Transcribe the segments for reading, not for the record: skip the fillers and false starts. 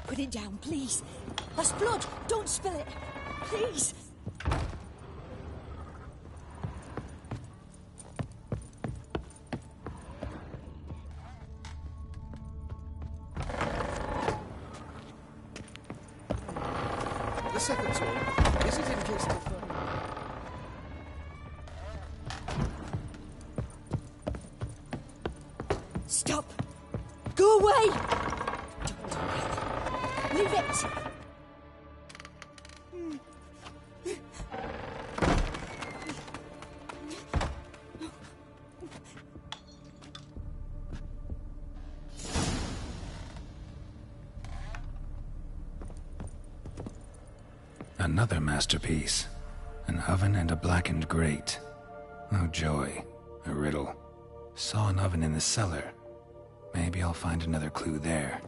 Put it down, please. That's blood. Don't spill it. Please. The second toy, is it in case of... Stop. Go away. Don't do it. Leave it. Another masterpiece. An oven and a blackened grate. Oh joy. A riddle. Saw an oven in the cellar. Maybe I'll find another clue there.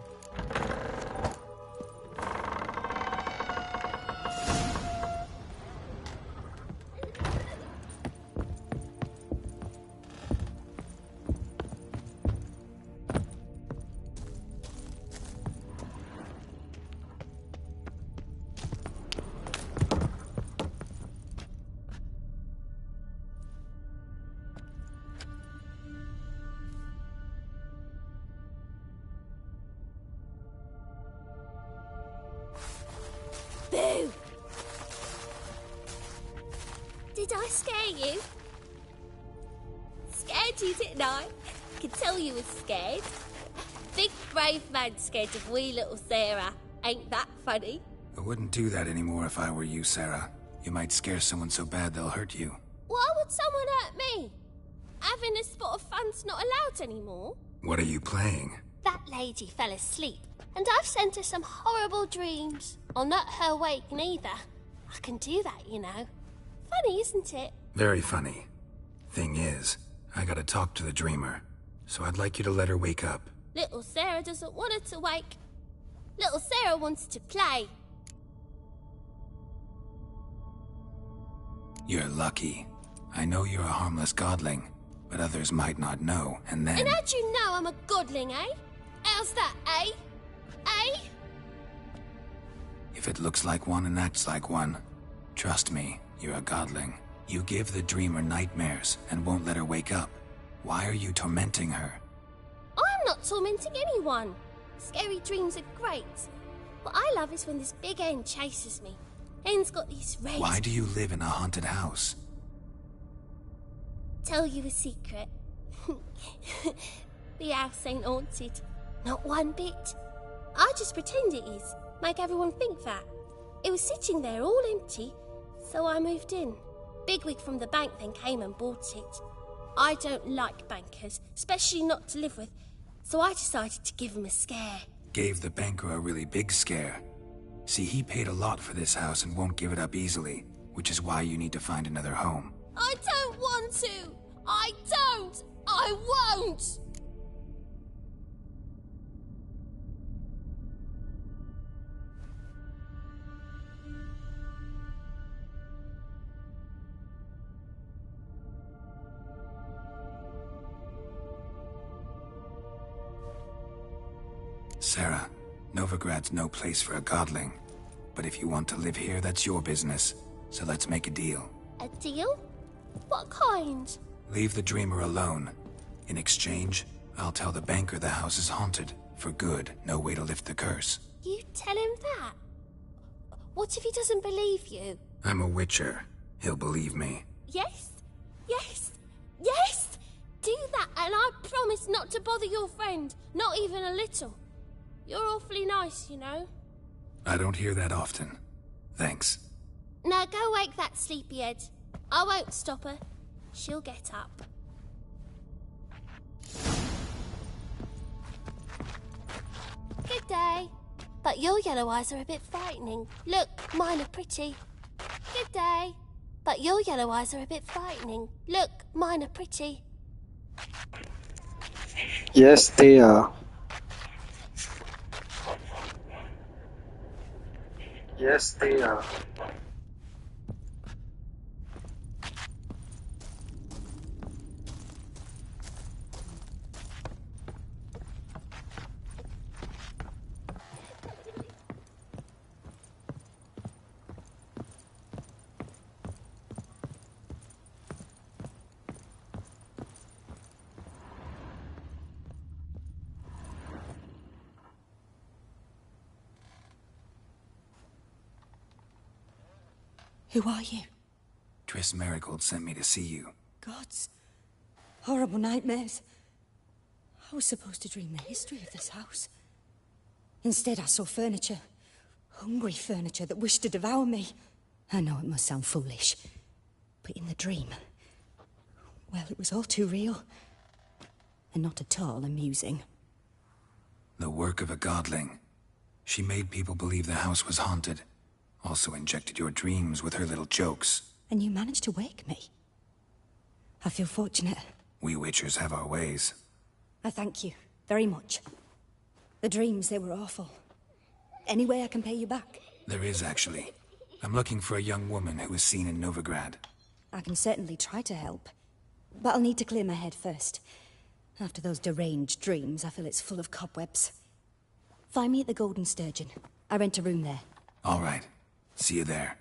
Boo! Did I scare you? Scared you, didn't I? I can tell you was scared. Big brave man scared of wee little Sarah. Ain't that funny? I wouldn't do that anymore if I were you, Sarah. You might scare someone so bad they'll hurt you. Why would someone hurt me? Having a spot of fun's not allowed anymore. What are you playing? That lady fell asleep, and I've sent her some horrible dreams. I'll not her wake neither. I can do that, you know. Funny, isn't it? Very funny. Thing is, I gotta talk to the dreamer, so I'd like you to let her wake up. Little Sarah doesn't want her to wake. Little Sarah wants to play. You're lucky. I know you're a harmless godling, but others might not know, and then... And how'd you know I'm a godling, eh? How's that, eh? Eh? If it looks like one and acts like one, trust me, you're a godling. You give the dreamer nightmares and won't let her wake up. Why are you tormenting her? I'm not tormenting anyone. Scary dreams are great. What I love is when this big hen chases me. Hen's got these red... Why do you live in a haunted house? Tell you a secret. The house ain't haunted. Not one bit. I just pretend it is. Make everyone think that. It was sitting there all empty, so I moved in. Bigwig from the bank then came and bought it. I don't like bankers, especially not to live with, so I decided to give him a scare. Gave the banker a really big scare. See, he paid a lot for this house and won't give it up easily, which is why you need to find another home. I don't want to! I don't! I won't! Sarah, Novigrad's no place for a godling. But if you want to live here, that's your business. So let's make a deal. A deal? What kind? Leave the dreamer alone. In exchange, I'll tell the banker the house is haunted. For good, no way to lift the curse. You tell him that? What if he doesn't believe you? I'm a witcher. He'll believe me. Yes? Yes? Yes! Do that and I promise not to bother your friend. Not even a little. You're awfully nice, you know. I don't hear that often. Thanks. Now go wake that sleepyhead. I won't stop her. She'll get up. Good day. But your yellow eyes are a bit frightening. Look, mine are pretty. Good day. But your yellow eyes are a bit frightening. Look, mine are pretty. Yes, they are. Yes, they are. Who are you? Triss Marigold sent me to see you. Gods. Horrible nightmares. I was supposed to dream the history of this house. Instead, I saw furniture. Hungry furniture that wished to devour me. I know it must sound foolish, but in the dream, well, it was all too real. And not at all amusing. The work of a godling. She made people believe the house was haunted. Also injected your dreams with her little jokes. And you managed to wake me. I feel fortunate. We witchers have our ways. I thank you very much. The dreams, they were awful. Any way I can pay you back? There is, actually. I'm looking for a young woman who was seen in Novigrad. I can certainly try to help. But I'll need to clear my head first. After those deranged dreams, I feel it's full of cobwebs. Find me at the Golden Sturgeon. I rent a room there. All right. See you there.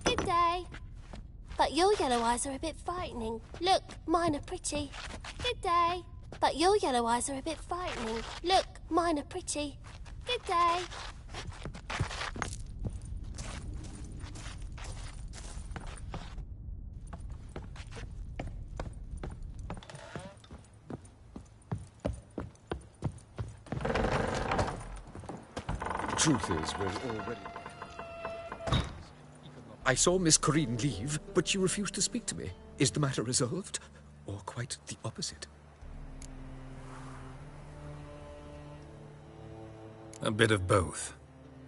Good day. But your yellow eyes are a bit frightening. Look, mine are pretty. Good day. But your yellow eyes are a bit frightening. Look, mine are pretty. Good day. Truth is, we're already... I saw Miss Corinne leave, but she refused to speak to me. Is the matter resolved? Or quite the opposite? A bit of both.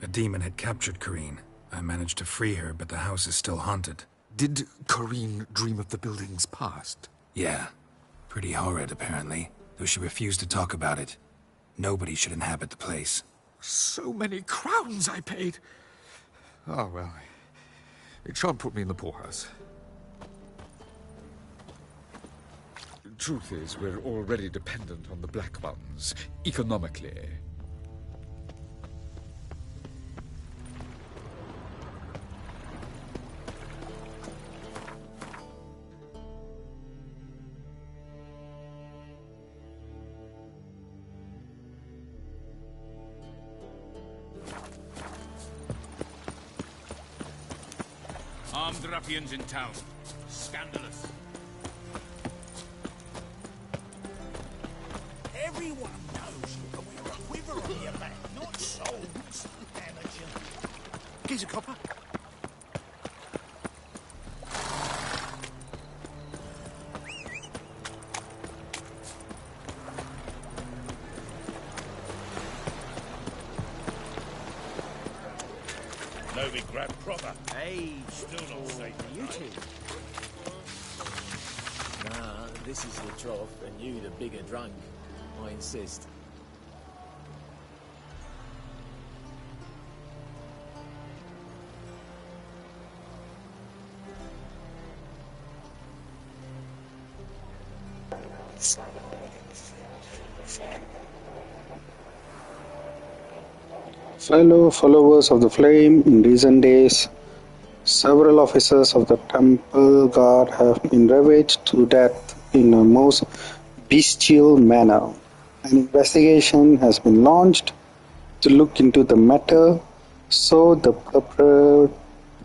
A demon had captured Corinne. I managed to free her, but the house is still haunted. Did Corinne dream of the building's past? Yeah. Pretty horrid, apparently, though she refused to talk about it. Nobody should inhabit the place. So many crowns I paid! Oh, well, it shan't put me in the poorhouse. Truth is, we're already dependent on the Black Ones, economically. Armed ruffians in town. Scandalous. Everyone knows you can wear a quiver on your back, not swords, amateur. Geezer copper? Novigrad proper. Hey, Still not safe. you two. Nah, this is the trough, and you the bigger drunk. I insist. Fellow followers of the flame, in recent days, several officers of the temple guard have been ravaged to death in a most bestial manner. An investigation has been launched to look into the matter, so the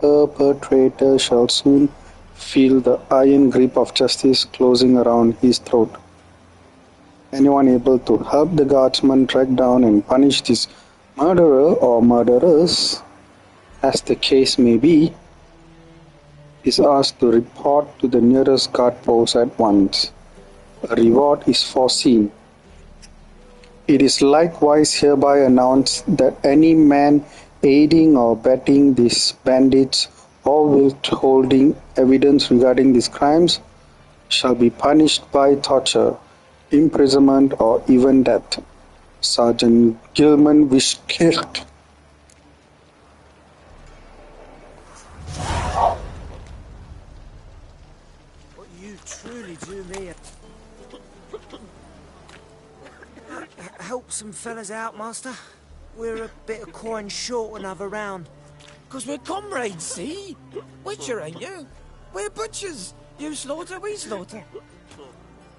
perpetrator shall soon feel the iron grip of justice closing around his throat. Anyone able to help the guardsman track down and punish this murderer or murderers, as the case may be, is asked to report to the nearest guard post at once. A reward is foreseen. It is likewise hereby announced that any man aiding or abetting these bandits or withholding evidence regarding these crimes shall be punished by torture, imprisonment, or even death. Sergeant Gilman Wishkirt. But you truly do me Some fellas out, master. We're a bit of coin short another round. 'Cause we're comrades, see? Witcher, ain't you? We're butchers. You slaughter, we slaughter.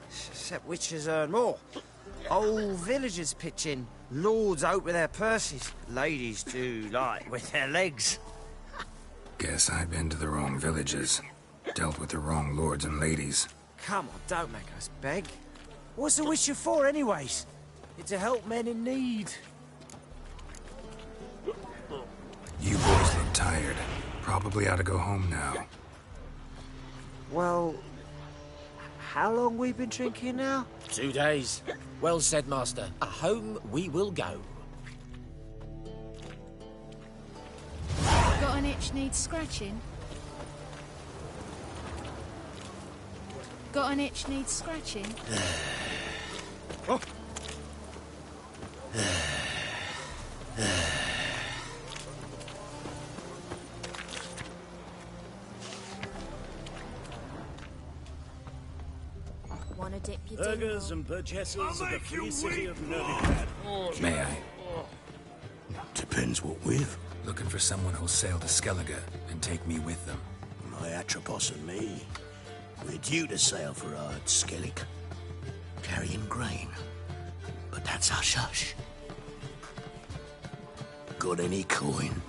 Except witches earn more. Whole villagers pitch in. Lords out with their purses. Ladies do like with their legs. Guess I've been to the wrong villages. Dealt with the wrong lords and ladies. Come on, don't make us beg. What's a witcher for, anyways? It's to help men in need. You boys look tired. Probably ought to go home now. Well, how long we been drinking now? 2 days. Well said, master. Home we will go. Got an itch needs scratching? Got an itch needs scratching? Wanna dip your Burgers dingle? and burgesses of the free city of Novigrad. May I? Depends what with. Looking for someone who'll sail to Skellige and take me with them. My Atropos and me. We're due to sail for Ard Skellig, carrying grain. But that's hush-hush. Got any coin?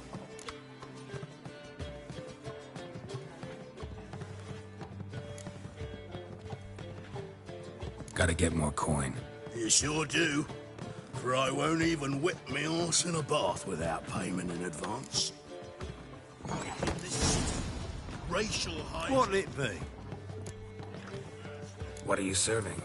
Gotta get more coin. You sure do. For I won't even whip me horse in a bath without payment in advance. This racial high. What'll it be? What are you serving?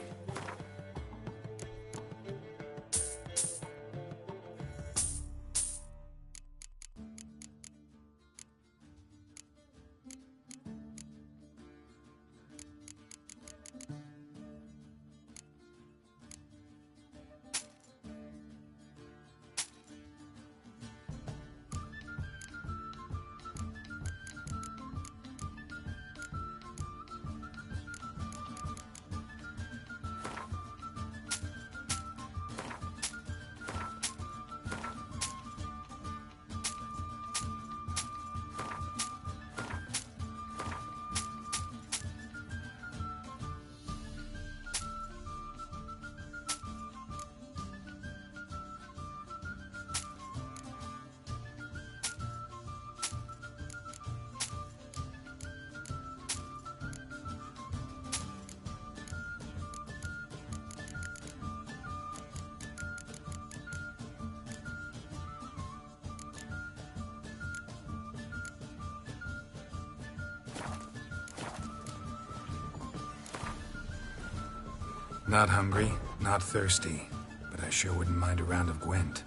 Not hungry, not thirsty, but I sure wouldn't mind a round of Gwent.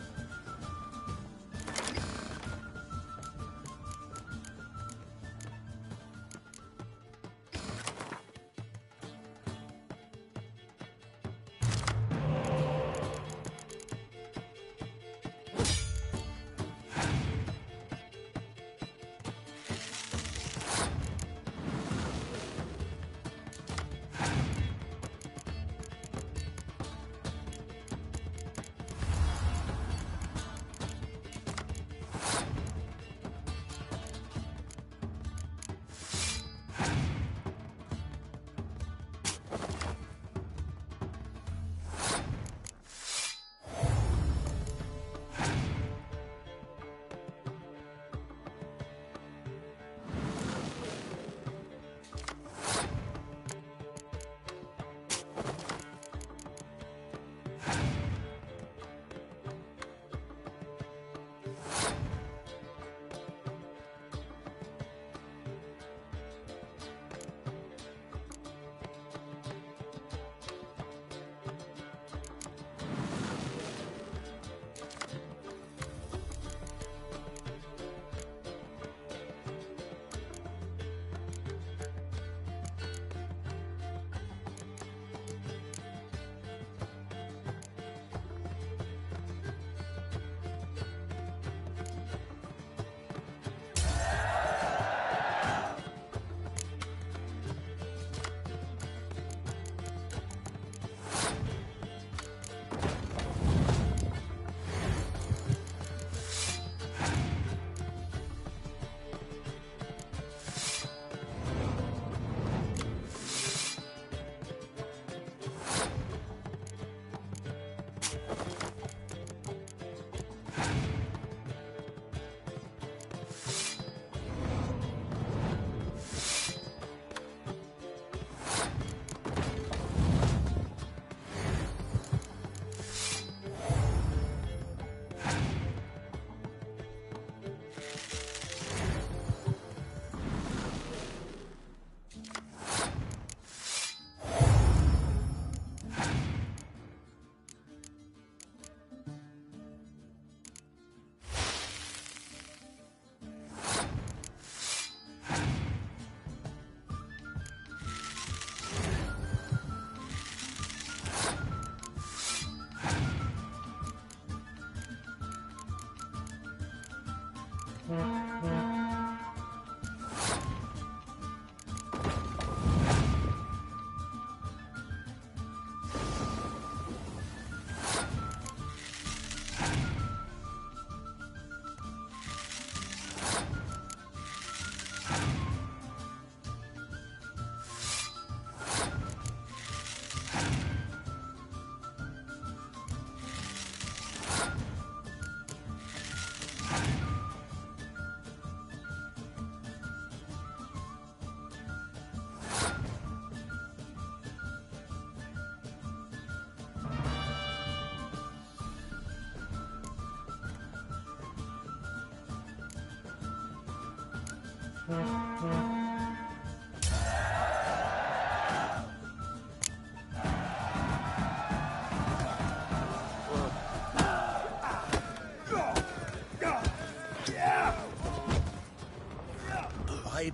I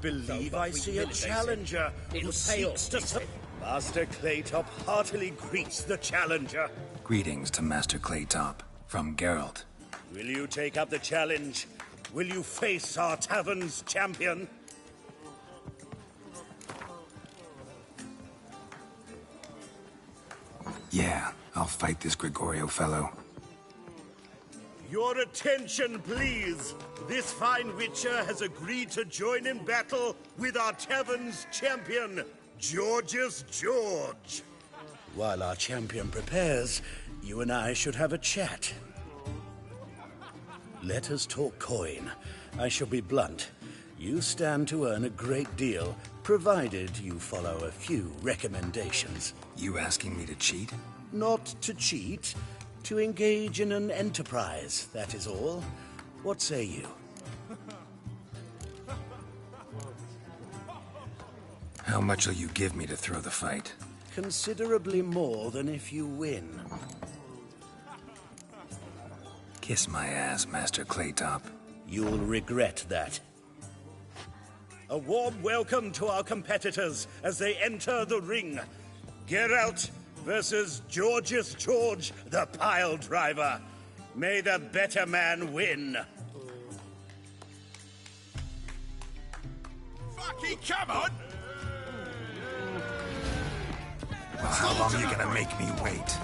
believe I see a challenger who seeks to... Master Claytop heartily greets the challenger. Greetings to Master Claytop, from Geralt. Will you take up the challenge? Will you face our tavern's champion? Yeah, I'll fight this Gregorio fellow. Your attention, please. This fine witcher has agreed to join in battle with our tavern's champion, George's George. While our champion prepares, you and I should have a chat. Let us talk coin. I shall be blunt. You stand to earn a great deal, provided you follow a few recommendations. You asking me to cheat? Not to cheat, to engage in an enterprise, that is all. What say you? How much will you give me to throw the fight? Considerably more than if you win. Kiss my ass, Master Claytop. You'll regret that. A warm welcome to our competitors as they enter the ring. Geralt versus George's George, the pile driver. May the better man win. Fucking come on! Well, how long are you gonna make me wait?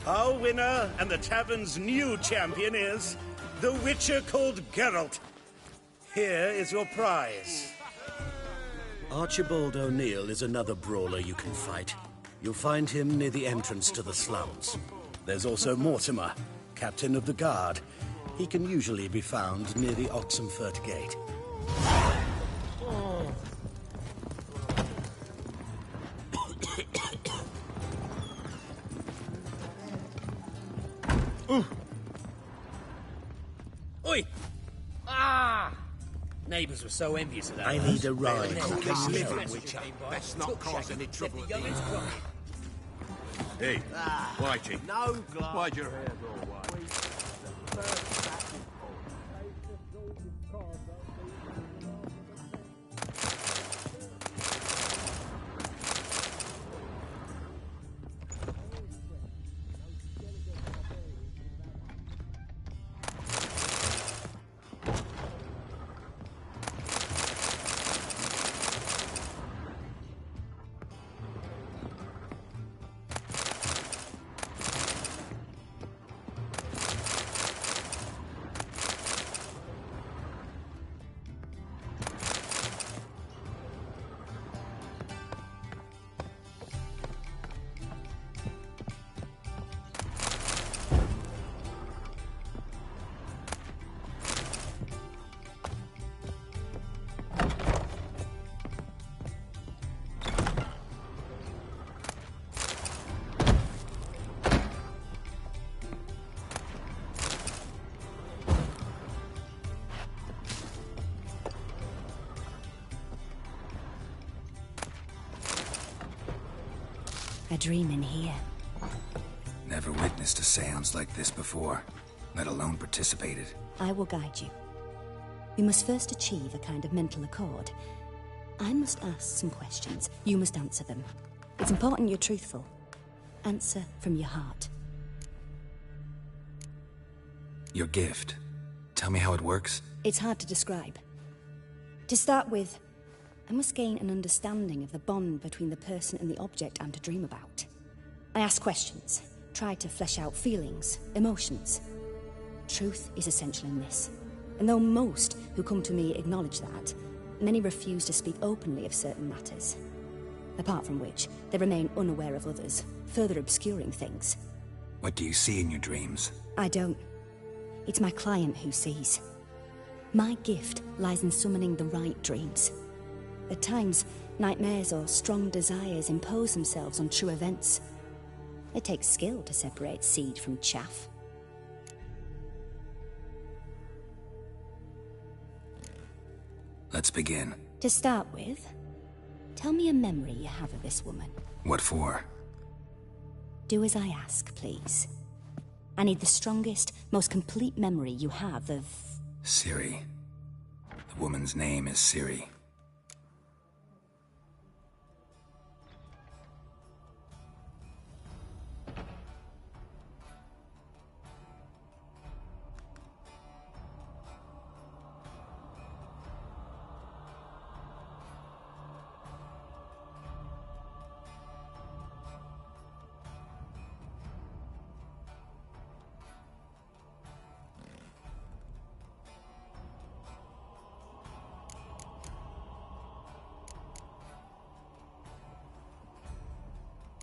Our winner and the tavern's new champion is the Witcher called Geralt. Here is your prize. Archibald O'Neill is another brawler you can fight. You'll find him near the entrance to the slums. There's also Mortimer, captain of the guard. He can usually be found near the Oxenfurt Gate. Oi! Ah! Neighbours were so envious of that. I need a ride. Let's not cause any trouble at the inn. Hey, Whitey. No glass. Why'd your hair go white? A dream in here. Never witnessed a seance like this before, let alone participated. I will guide you. We must first achieve a kind of mental accord. I must ask some questions. You must answer them. It's important you're truthful. Answer from your heart. Your gift. Tell me how it works. It's hard to describe. To start with, I must gain an understanding of the bond between the person and the object I'm to dream about. I ask questions, try to flesh out feelings, emotions. Truth is essential in this. And though most who come to me acknowledge that, many refuse to speak openly of certain matters. Apart from which, they remain unaware of others, further obscuring things. What do you see in your dreams? I don't. It's my client who sees. My gift lies in summoning the right dreams. At times, nightmares or strong desires impose themselves on true events. It takes skill to separate seed from chaff. Let's begin. To start with, tell me a memory you have of this woman. What for? Do as I ask, please. I need the strongest, most complete memory you have of... Ciri. The woman's name is Ciri.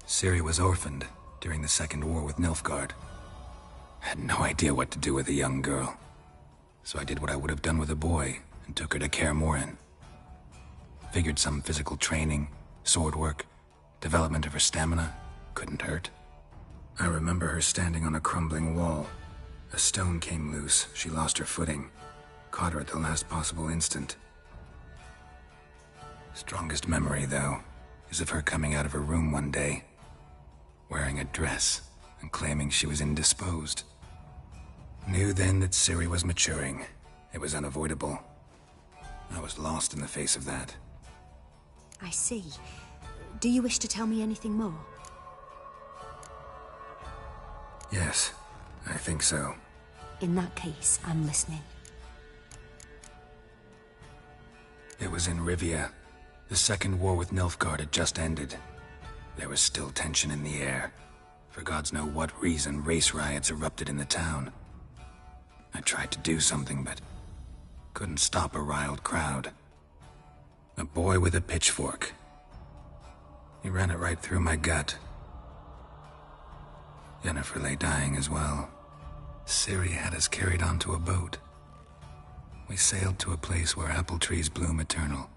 Ciri was orphaned during the Second War with Nilfgaard. Had no idea what to do with a young girl. So I did what I would have done with a boy and took her to Kaer Morhen. Figured some physical training, sword work, development of her stamina couldn't hurt. I remember her standing on a crumbling wall. A stone came loose, she lost her footing. Caught her at the last possible instant. Strongest memory, though, is of her coming out of her room one day, wearing a dress and claiming she was indisposed. Knew then that Ciri was maturing. It was unavoidable. I was lost in the face of that. I see. Do you wish to tell me anything more? Yes, I think so. In that case, I'm listening. It was in Rivia. The Second War with Nilfgaard had just ended. There was still tension in the air. For gods know what reason, race riots erupted in the town. I tried to do something, but couldn't stop a riled crowd. A boy with a pitchfork. He ran it right through my gut. Yennefer lay dying as well. Ciri had us carried onto a boat. We sailed to a place where apple trees bloom eternal.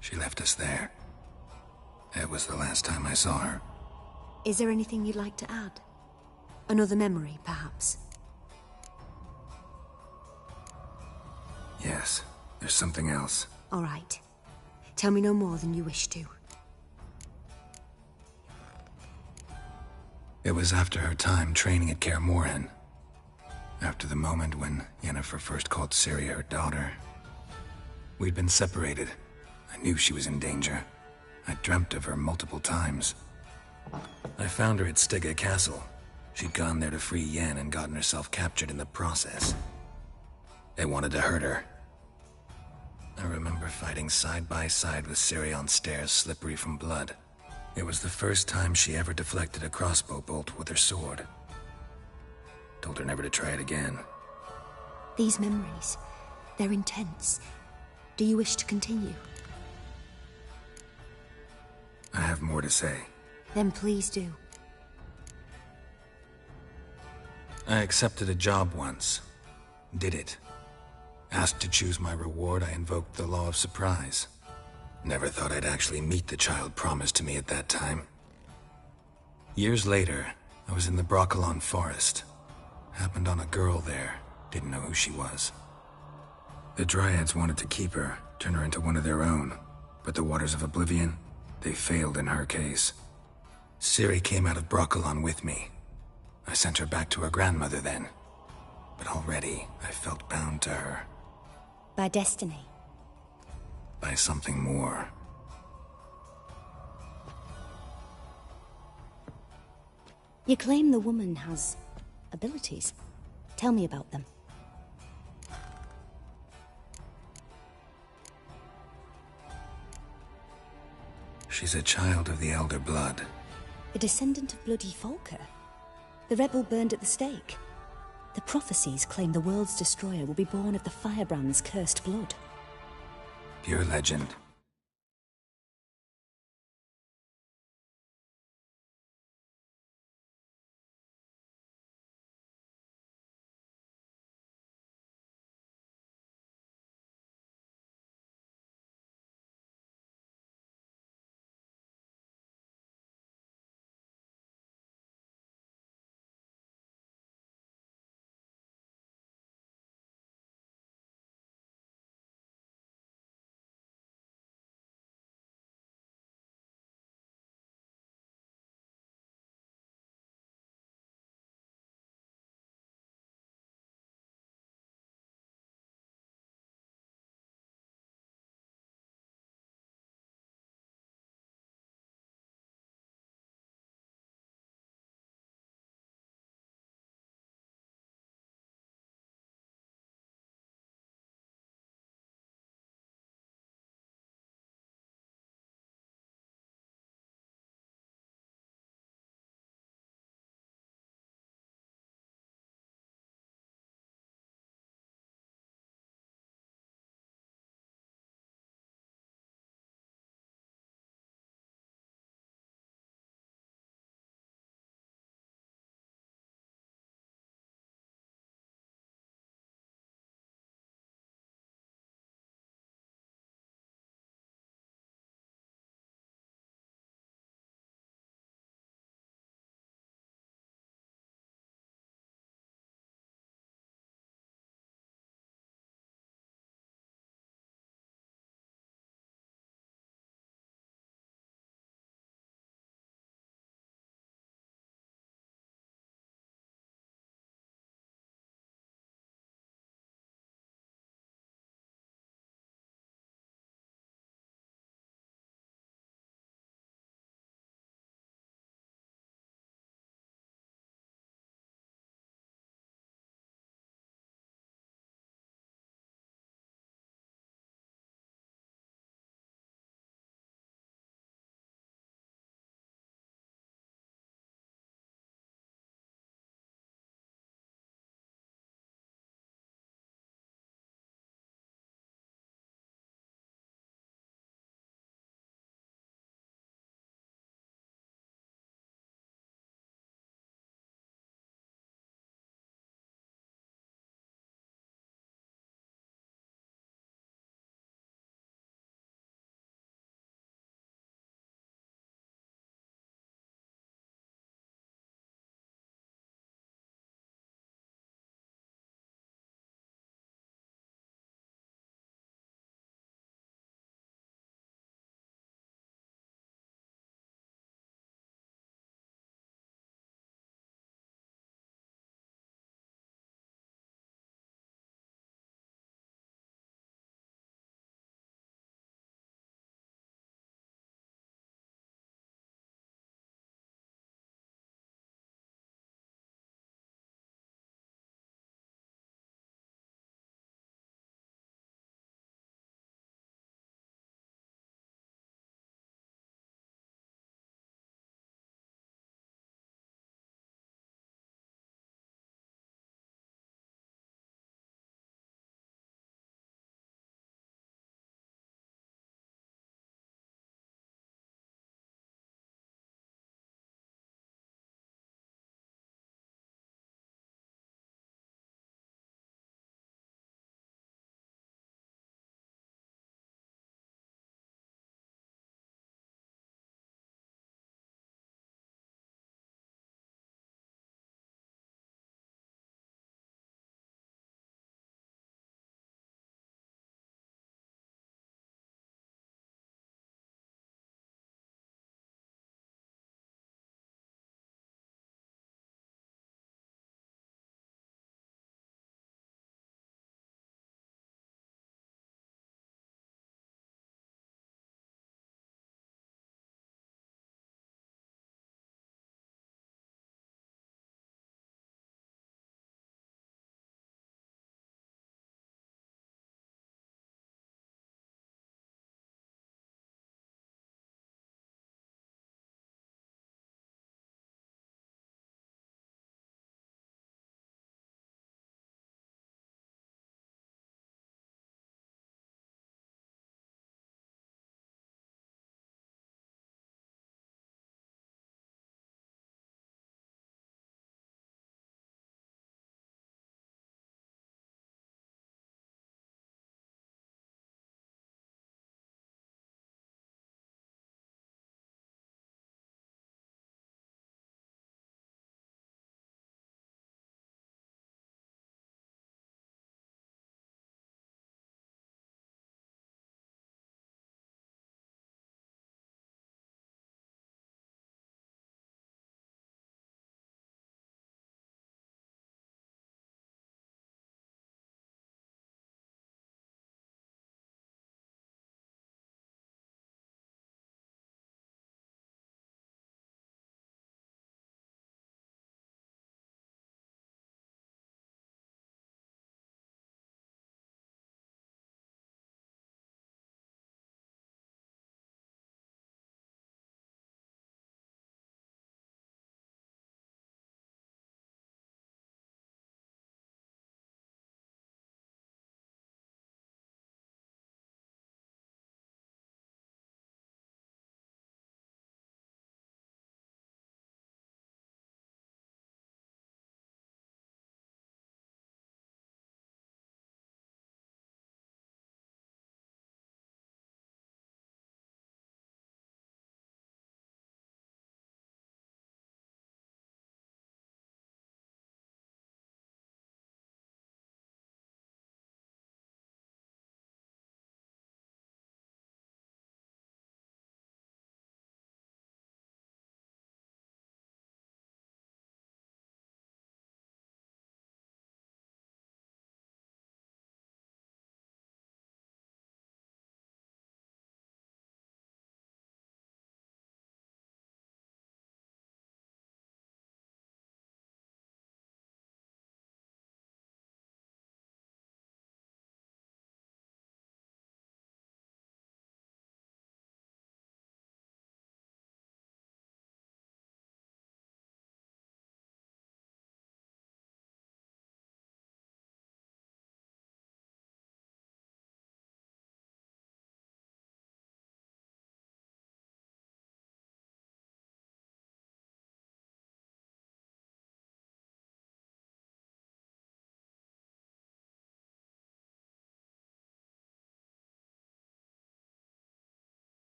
She left us there. That was the last time I saw her. Is there anything you'd like to add? Another memory, perhaps? Yes, there's something else. All right. Tell me no more than you wish to. It was after her time training at Kaer Morhen. After the moment when Yennefer first called Ciri her daughter. We'd been separated. I knew she was in danger. I dreamt of her multiple times. I found her at Stygga Castle. She'd gone there to free Yen and gotten herself captured in the process. They wanted to hurt her. I remember fighting side by side with Ciri on stairs slippery from blood. It was the first time she ever deflected a crossbow bolt with her sword. Told her never to try it again. These memories, they're intense. Do you wish to continue? I have more to say. Then please do. I accepted a job once. Did it. Asked to choose my reward, I invoked the law of surprise. Never thought I'd actually meet the child promised to me at that time. Years later, I was in the Broccolon forest. Happened on a girl there. Didn't know who she was. The Dryads wanted to keep her, turn her into one of their own. But the Waters of Oblivion, they failed in her case. Ciri came out of Broccolon with me. I sent her back to her grandmother then. But already, I felt bound to her. By destiny? By something more. You claim the woman has abilities. Tell me about them. She's a child of the Elder Blood. A descendant of bloody Volker. The rebel burned at the stake. The prophecies claim the world's destroyer will be born of the Firebrand's cursed blood. Pure legend.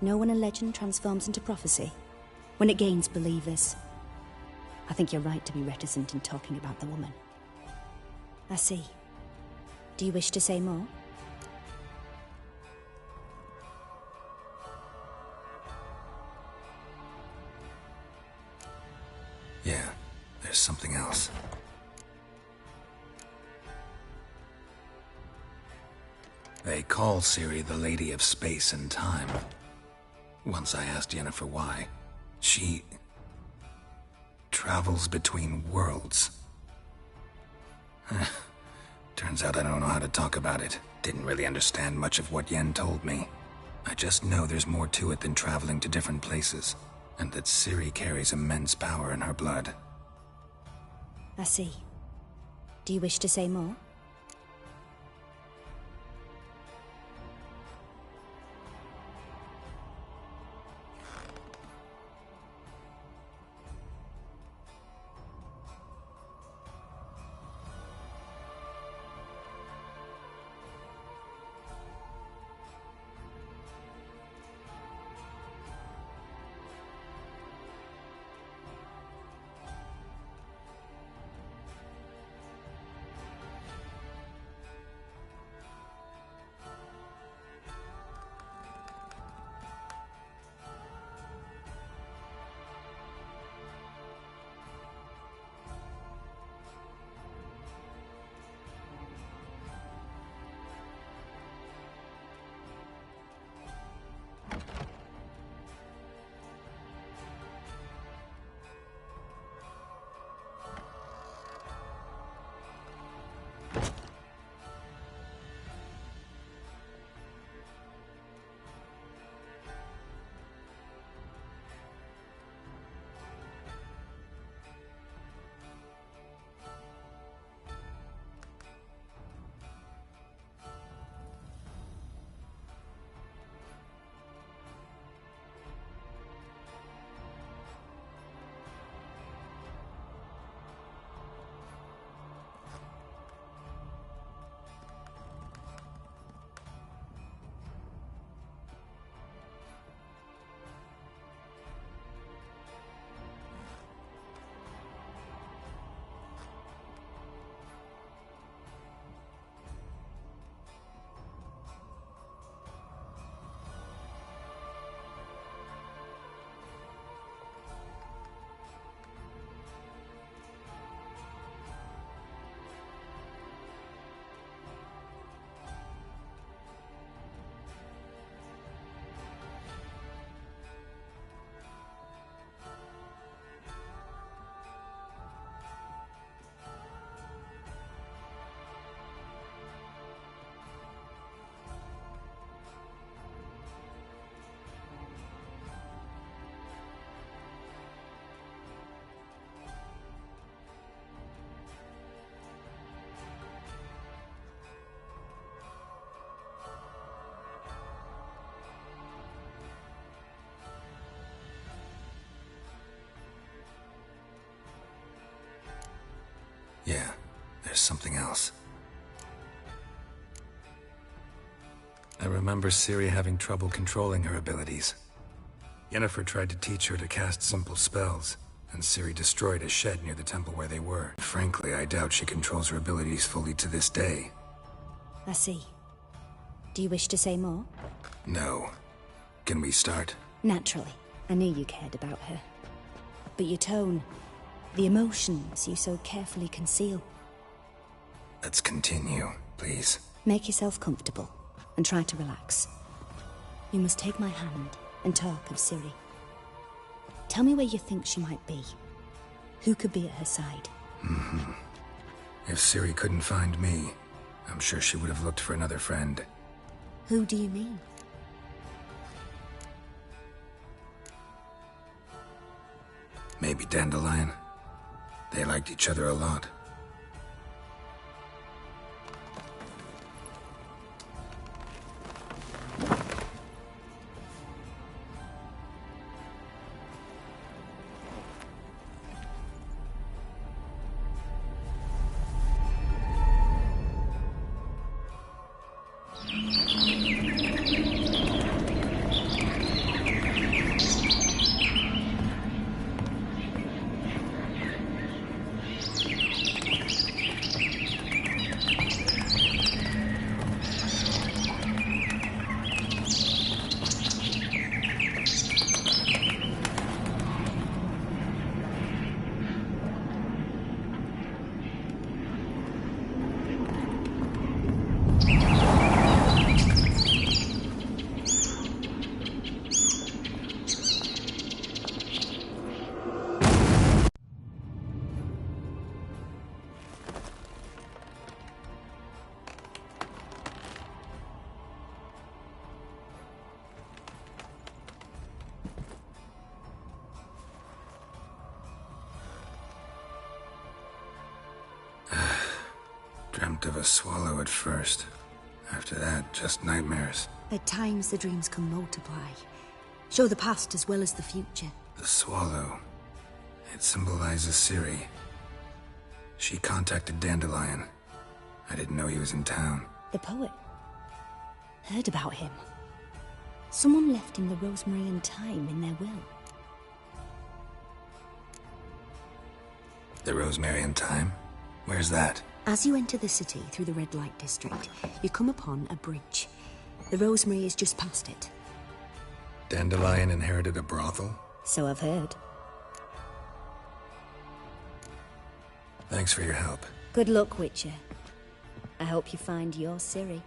know when a legend transforms into prophecy? When it gains believers? I think you're right to be reticent in talking about the woman. I see. Do you wish to say more? Yeah, there's something else. They call Ciri the Lady of Space and Time. Once I asked Yennefer why. She travels between worlds. Turns out I don't know how to talk about it. Didn't really understand much of what Yen told me. I just know there's more to it than traveling to different places, and that Ciri carries immense power in her blood. I see. Do you wish to say more? Yeah, there's something else. I remember Ciri having trouble controlling her abilities. Yennefer tried to teach her to cast simple spells, and Ciri destroyed a shed near the temple where they were. Frankly, I doubt she controls her abilities fully to this day. I see. Do you wish to say more? No. Can we start? Naturally. I knew you cared about her. But your tone, the emotions you so carefully conceal. Let's continue, please. Make yourself comfortable, and try to relax. You must take my hand and talk of Ciri. Tell me where you think she might be. Who could be at her side? If Ciri couldn't find me, I'm sure she would have looked for another friend. Who do you mean? Maybe Dandelion. They liked each other a lot. dreamt of a swallow at first. After that, just nightmares. At times, the dreams can multiply. Show the past as well as the future. The swallow. It symbolizes Ciri. She contacted Dandelion. I didn't know he was in town. The poet. Heard about him. Someone left him the rosemary and thyme in their will. The rosemary and thyme? Where's that? As you enter the city through the red light district, you come upon a bridge. The rosemary is just past it. Dandelion inherited a brothel? So I've heard. Thanks for your help. Good luck, Witcher. I hope you find your Ciri.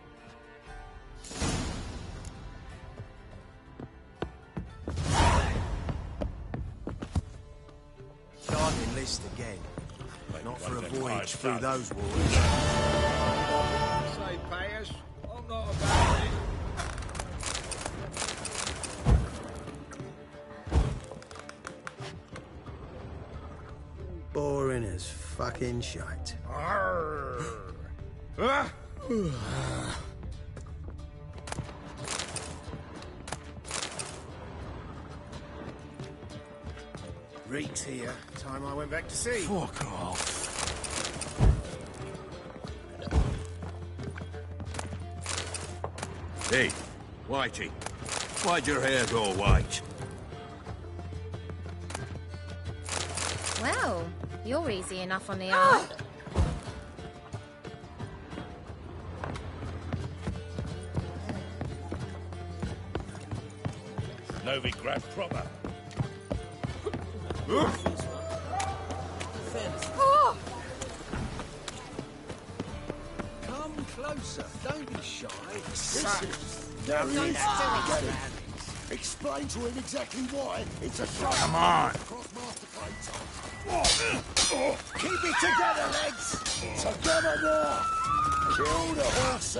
Can't enlist again. Not for a voyage through those waters. Say, Payers, I'm not about it. Boring as fucking shite. Reek's here. Time I went back to sea. Fuck off. Hey, Whitey. Why'd your hair go white? Well, you're easy enough on the eye. Novigrad proper. Come closer. Don't be shy. Explain to him exactly why it's a shot. Come on. Keep it together, legs. Together more. Kill the horse.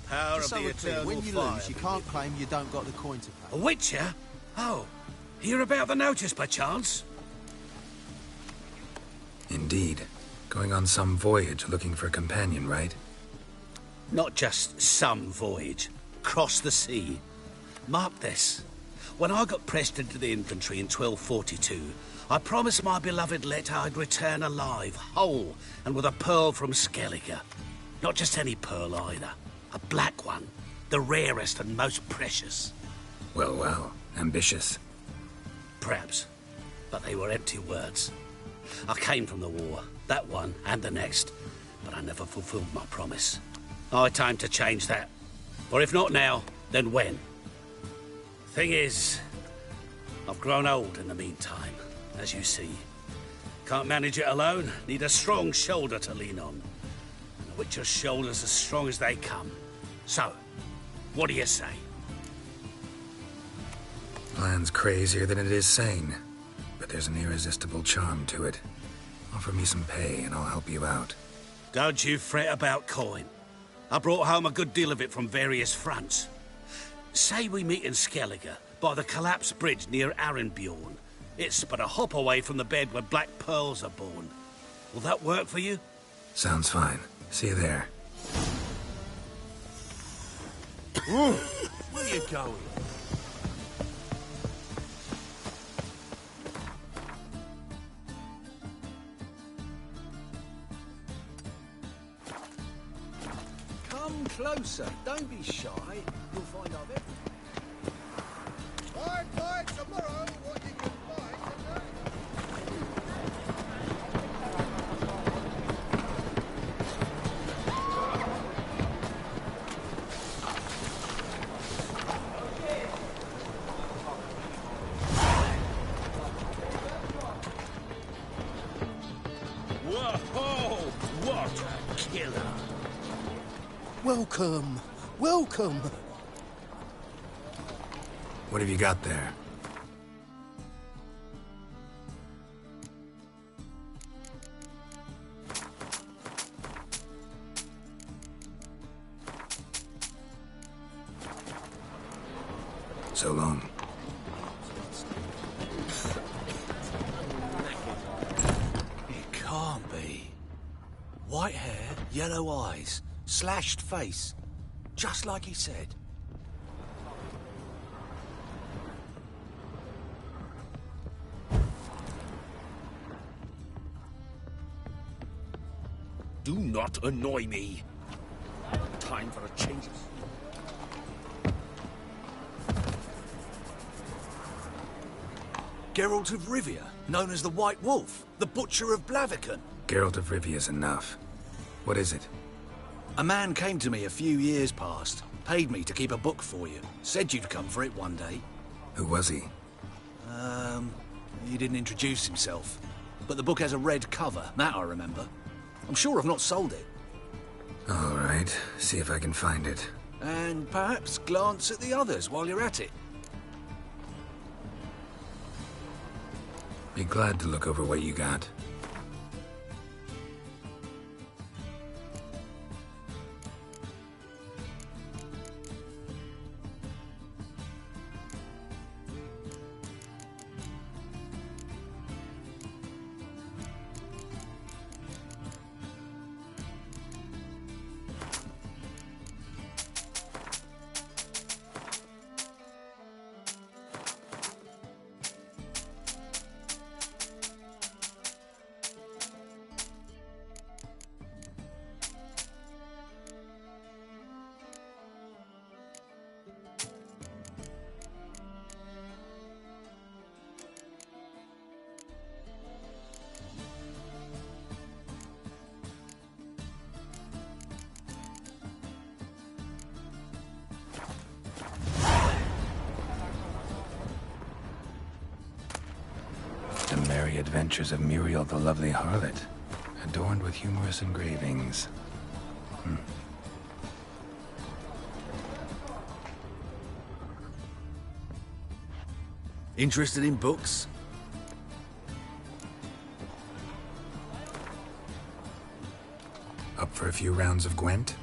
Power of the When eternal you fire. lose, you can't claim you don't got the coin to pay. A witcher? Oh, hear about the notice, perchance? Indeed. Going on some voyage looking for a companion, right? Not just some voyage. Cross the sea. Mark this. When I got pressed into the infantry in 1242, I promised my beloved Let I'd return alive, whole, and with a pearl from Skellige. Not just any pearl either. A black one. The rarest and most precious. Well, well. Ambitious. Perhaps. But they were empty words. I came from the war. That one and the next. But I never fulfilled my promise. High time to change that. Or if not now, then when? Thing is, I've grown old in the meantime, as you see. Can't manage it alone. Need a strong shoulder to lean on. And the Witcher's shoulder's as strong as they come. So, what do you say? Plan's crazier than it is sane. But there's an irresistible charm to it. Offer me some pay and I'll help you out. Don't you fret about coin. I brought home a good deal of it from various fronts. Say we meet in Skellige, by the collapsed bridge near Arenbjorn. It's but a hop away from the bed where black pearls are born. Will that work for you? Sounds fine. See you there. Where you going? Come closer. Don't be shy. You'll find I've everything. Find tomorrow what you can find today. Whoa! What a killer! Welcome. Welcome. What have you got there? So long. It can't be. White hair, yellow eyes, slashed face. Just like he said. Do not annoy me. Time for a change. Geralt of Rivia, known as the White Wolf, the Butcher of Blaviken. Geralt of Rivia's enough. What is it? A man came to me a few years past, paid me to keep a book for you, said you'd come for it one day. Who was he? He didn't introduce himself. But the book has a red cover, that I remember. I'm sure I've not sold it. All right, see if I can find it. And perhaps glance at the others while you're at it. Be glad to look over what you got. The Merry Adventures of Muriel the Lovely Harlot, adorned with humorous engravings. Interested in books? Up for a few rounds of Gwent?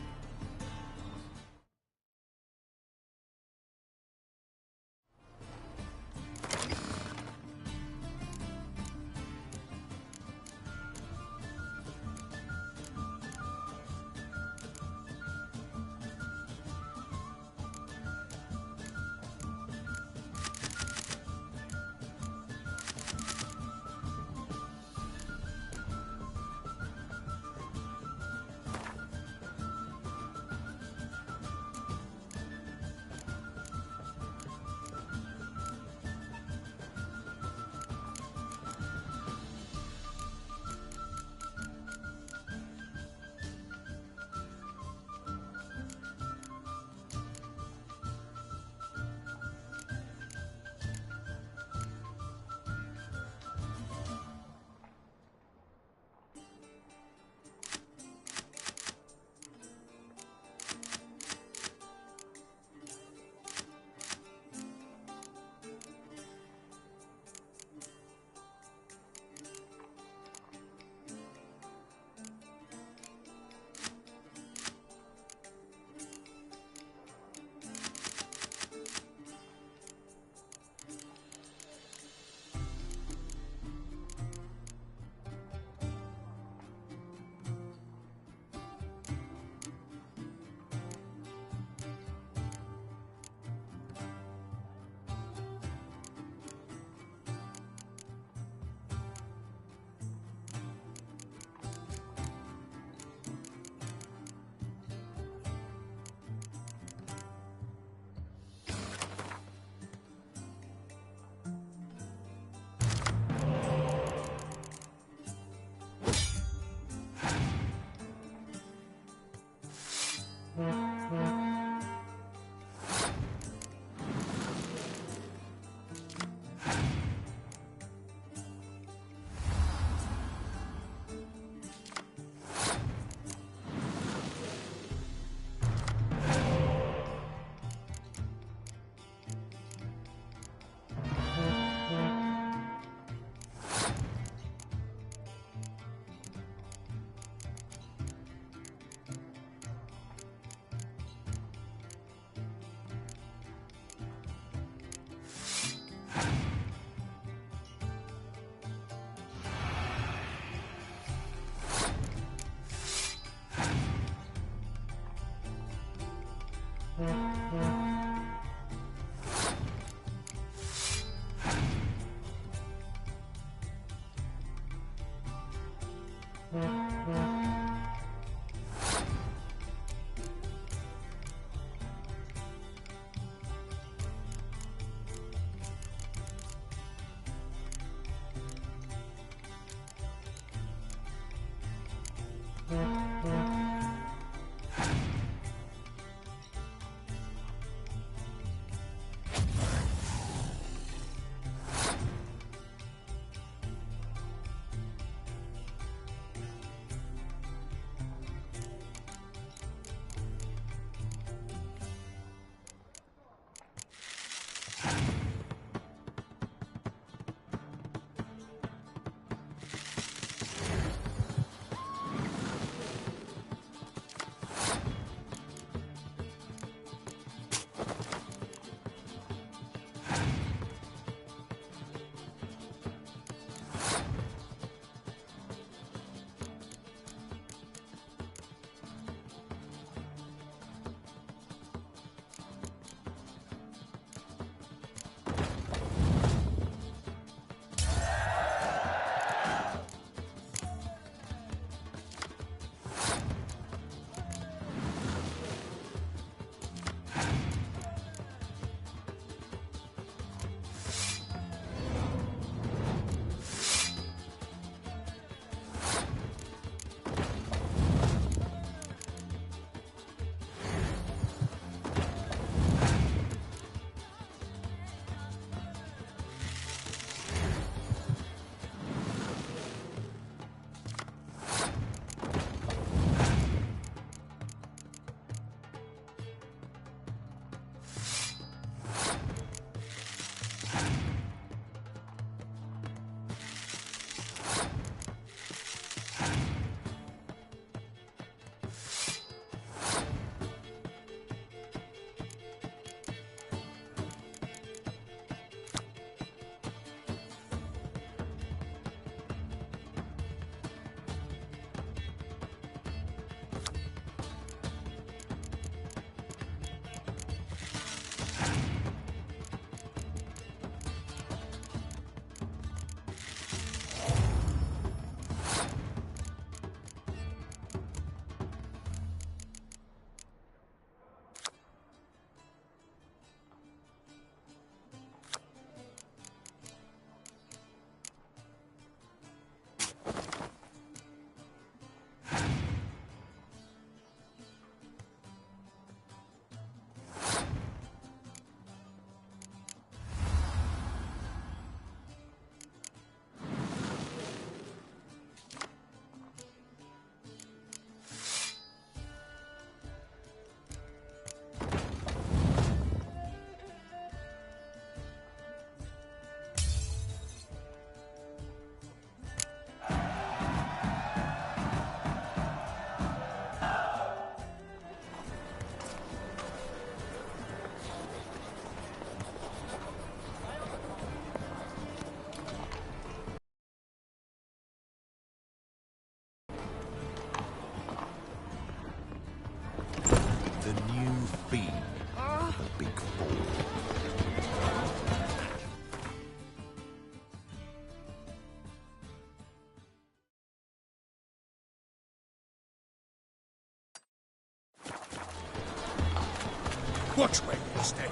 Much way wasted.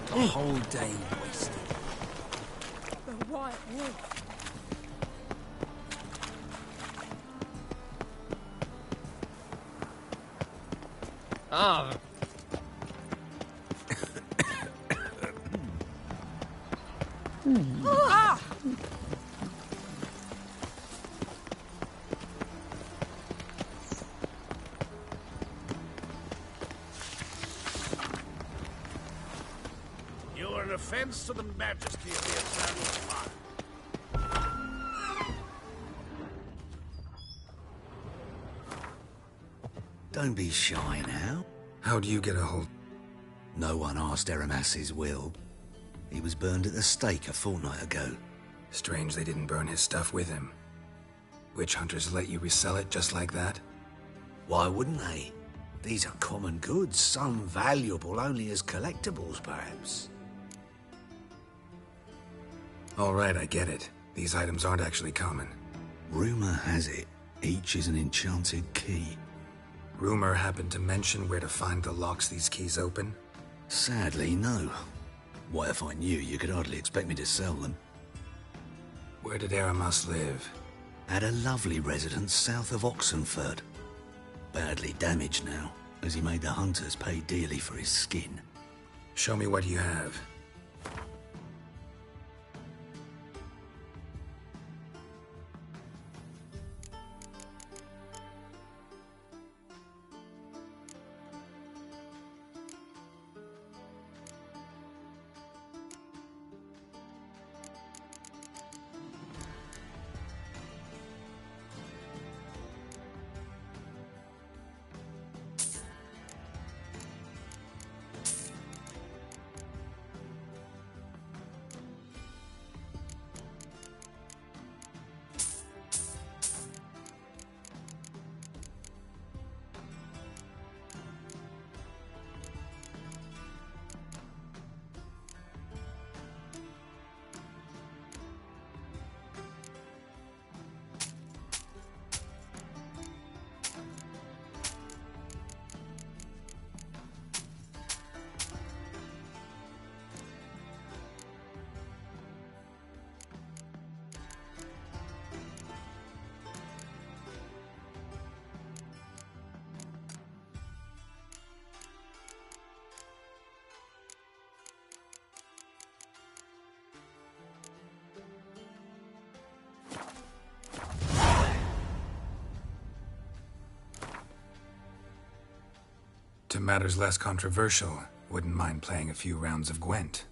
The whole day wasted. The white wolf. Ah. Ah! You are an offense to the majesty of the Eternal One. Don't be shy now. How'd you get a hold? No one asked Eramas's will. He was burned at the stake a fortnight ago. Strange they didn't burn his stuff with him. Witch hunters let you resell it just like that? Why wouldn't they? These are common goods, some valuable only as collectibles, perhaps. All right, I get it. These items aren't actually common. Rumor has it, each is an enchanted key. Rumor happened to mention where to find the locks these keys open? Sadly, no. Why, if I knew, you could hardly expect me to sell them. Where did Eramas live? At a lovely residence south of Oxenford. Badly damaged now, as he made the hunters pay dearly for his skin. Show me what you have. To matters less controversial, wouldn't mind playing a few rounds of Gwent.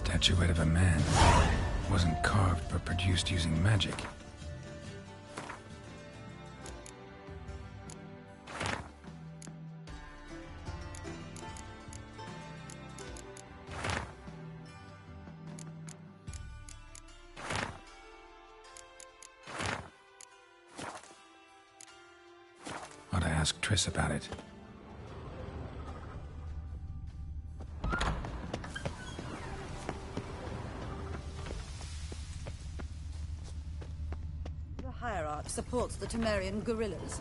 Statuette of a man. Wasn't carved, but produced using magic. Ought to ask Triss about it. The hierarch supports the Temerian guerrillas.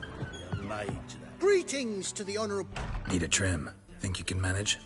Greetings to the honorable... Need a trim. Think you can manage?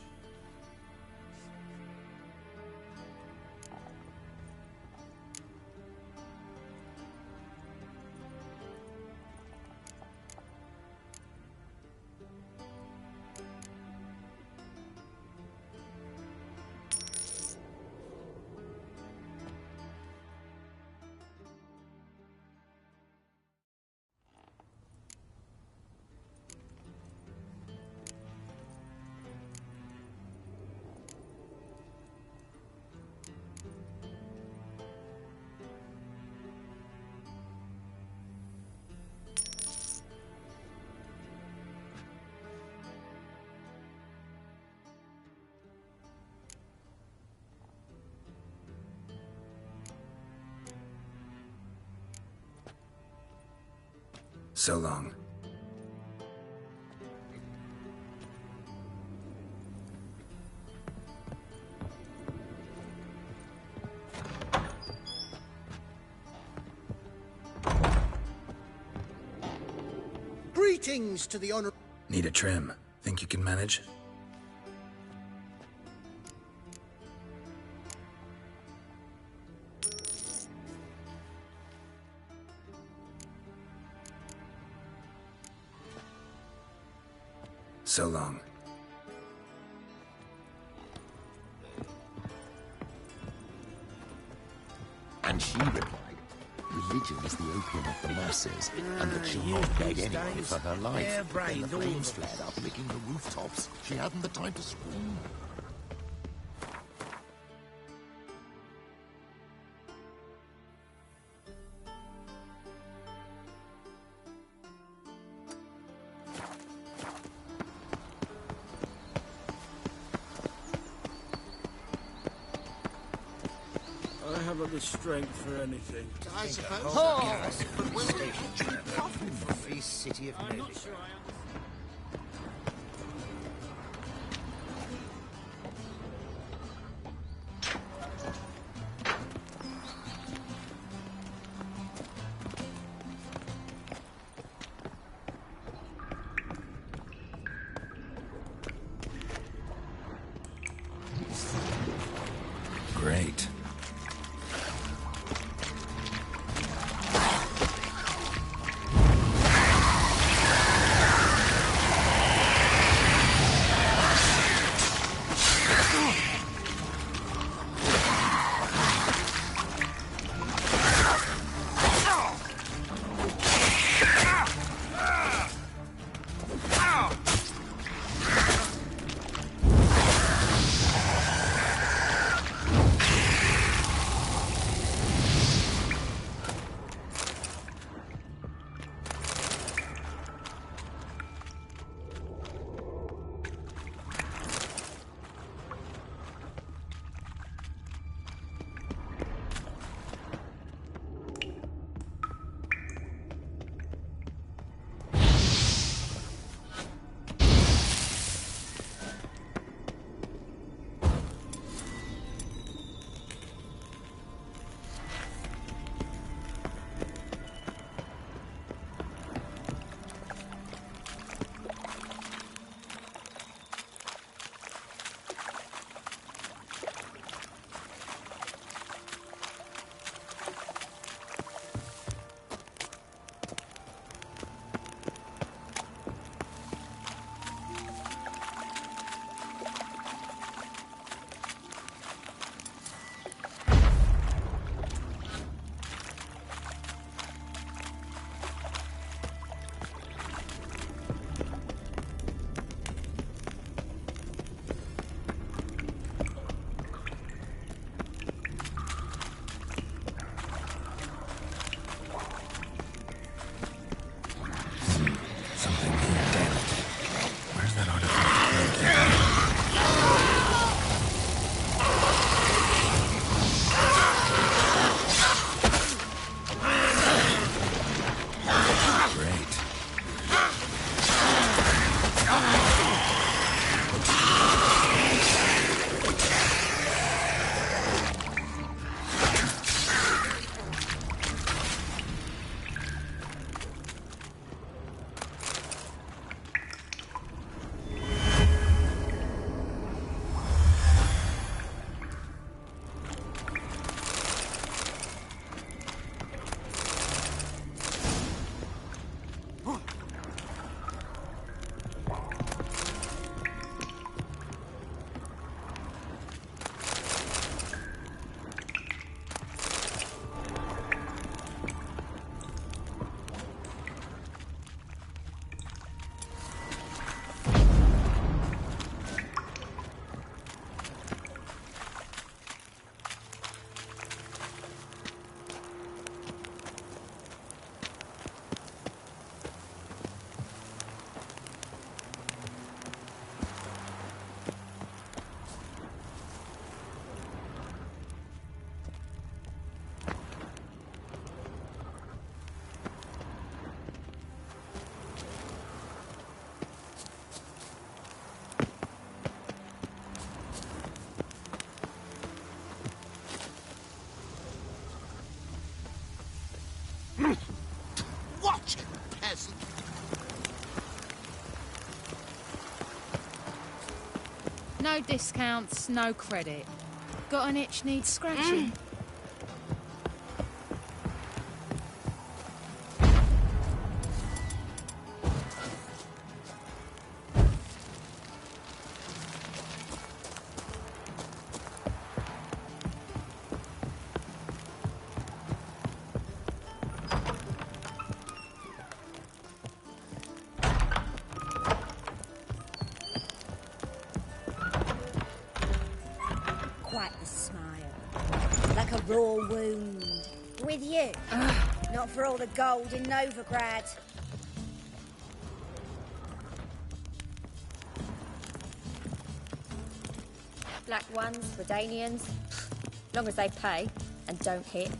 So long. Greetings to the honor... Need a trim. Think you can manage? So long. And she replied, religion is the opium of the masses, and that she'll not beg anyone for her life. Then the flames flared up, licking the rooftops. She hadn't the time to scream. I haven't the strength for anything. I suppose. Oh. But will they coffin for free city of Navy? Great. No discounts, no credit. Got an itch needs scratching? Quite the smile. Like a raw wound. With you. Not for all the gold in Novigrad. Black ones, Redanians. Long as they pay and don't hit.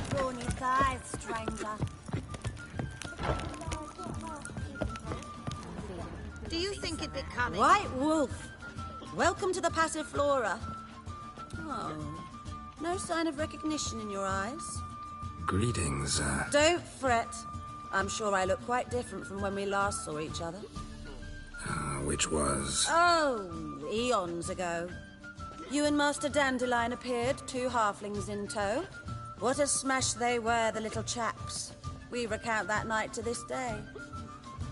Drawn your thighs, stranger. Do you think it'd be cunning? White Wolf, welcome to the Passiflora. Oh, no sign of recognition in your eyes. Greetings, Don't fret. I'm sure I look quite different from when we last saw each other. which was... Oh, eons ago. You and Master Dandelion appeared, 2 halflings in tow. What a smash they were, the little chaps. We recount that night to this day.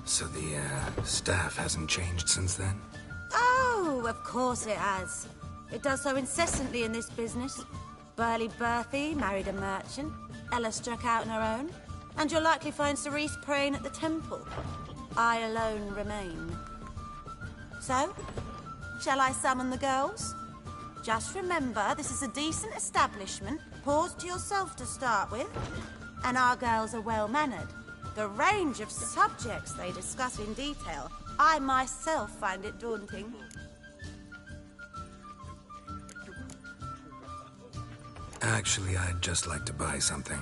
So the, staff hasn't changed since then? Oh, of course it has. It does so incessantly in this business. Burly Berthy married a merchant. Ella struck out on her own. And you'll likely find Cerise praying at the temple. I alone remain. So, shall I summon the girls? Just remember, this is a decent establishment. Pause to yourself to start with. And our girls are well-mannered. The range of subjects they discuss in detail, I myself find it daunting. Actually, I'd just like to buy something.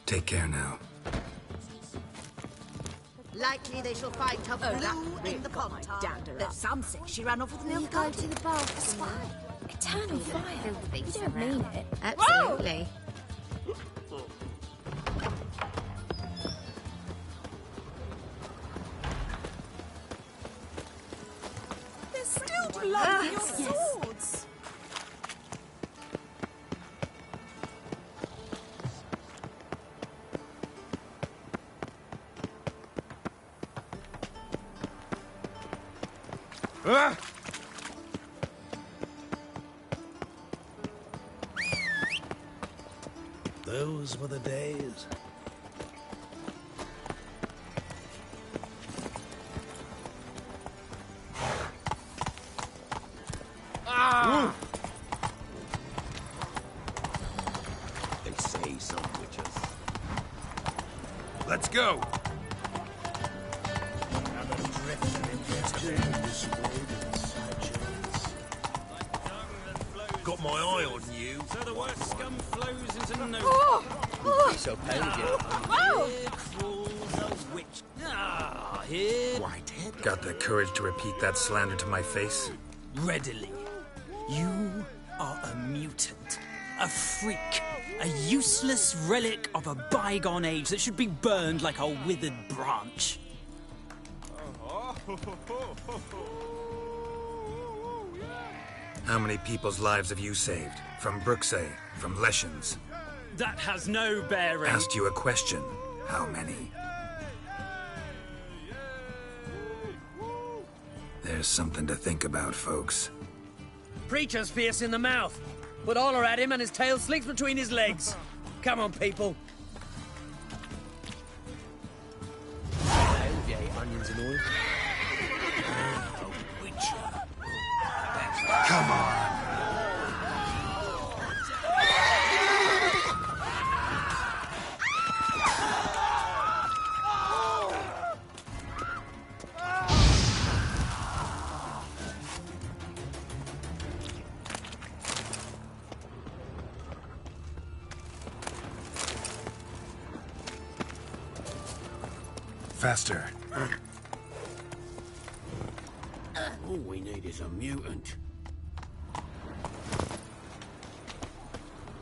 Take care now. Likely they shall find her blue in the pond. But some say she ran off with an You go to the bath. Eternal fire. You don't mean it. Absolutely. There's still blood in your swords. Ah! Those were the days. Ah! They say some witches. Let's go. Got my eye on you. So the worst scum flows into no... So paid you. Here crawls a witch. Ah, here... Whitehead? Got the courage to repeat that slander to my face? Readily. You are a mutant, a freak, a useless relic of a bygone age that should be burned like a withered branch. How many people's lives have you saved? From Brooksay, from Leshens? That has no bearing. Asked you a question. How many? There's something to think about, folks. Preacher's fierce in the mouth. Put holler at him and his tail slinks between his legs. Come on, people. Have you ate onions and oil? Come on. Faster. All we need is a mutant.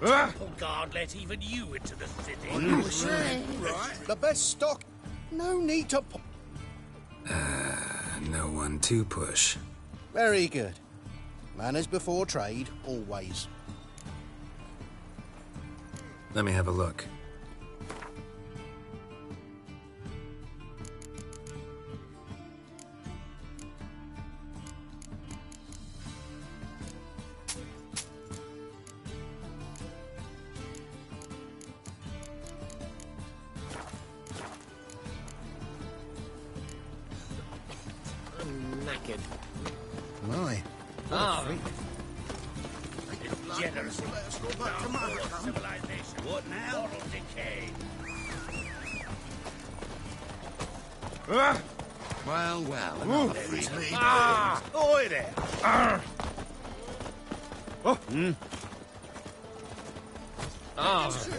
Oh God, let even you into the city. Right. The best stock. No need to... No one to push. Very good. Manners before trade, always. Let me have a look. Knackered. My. Oh. Generous. Civilization. What now? Moral decay. Well, enough free me. Oi there!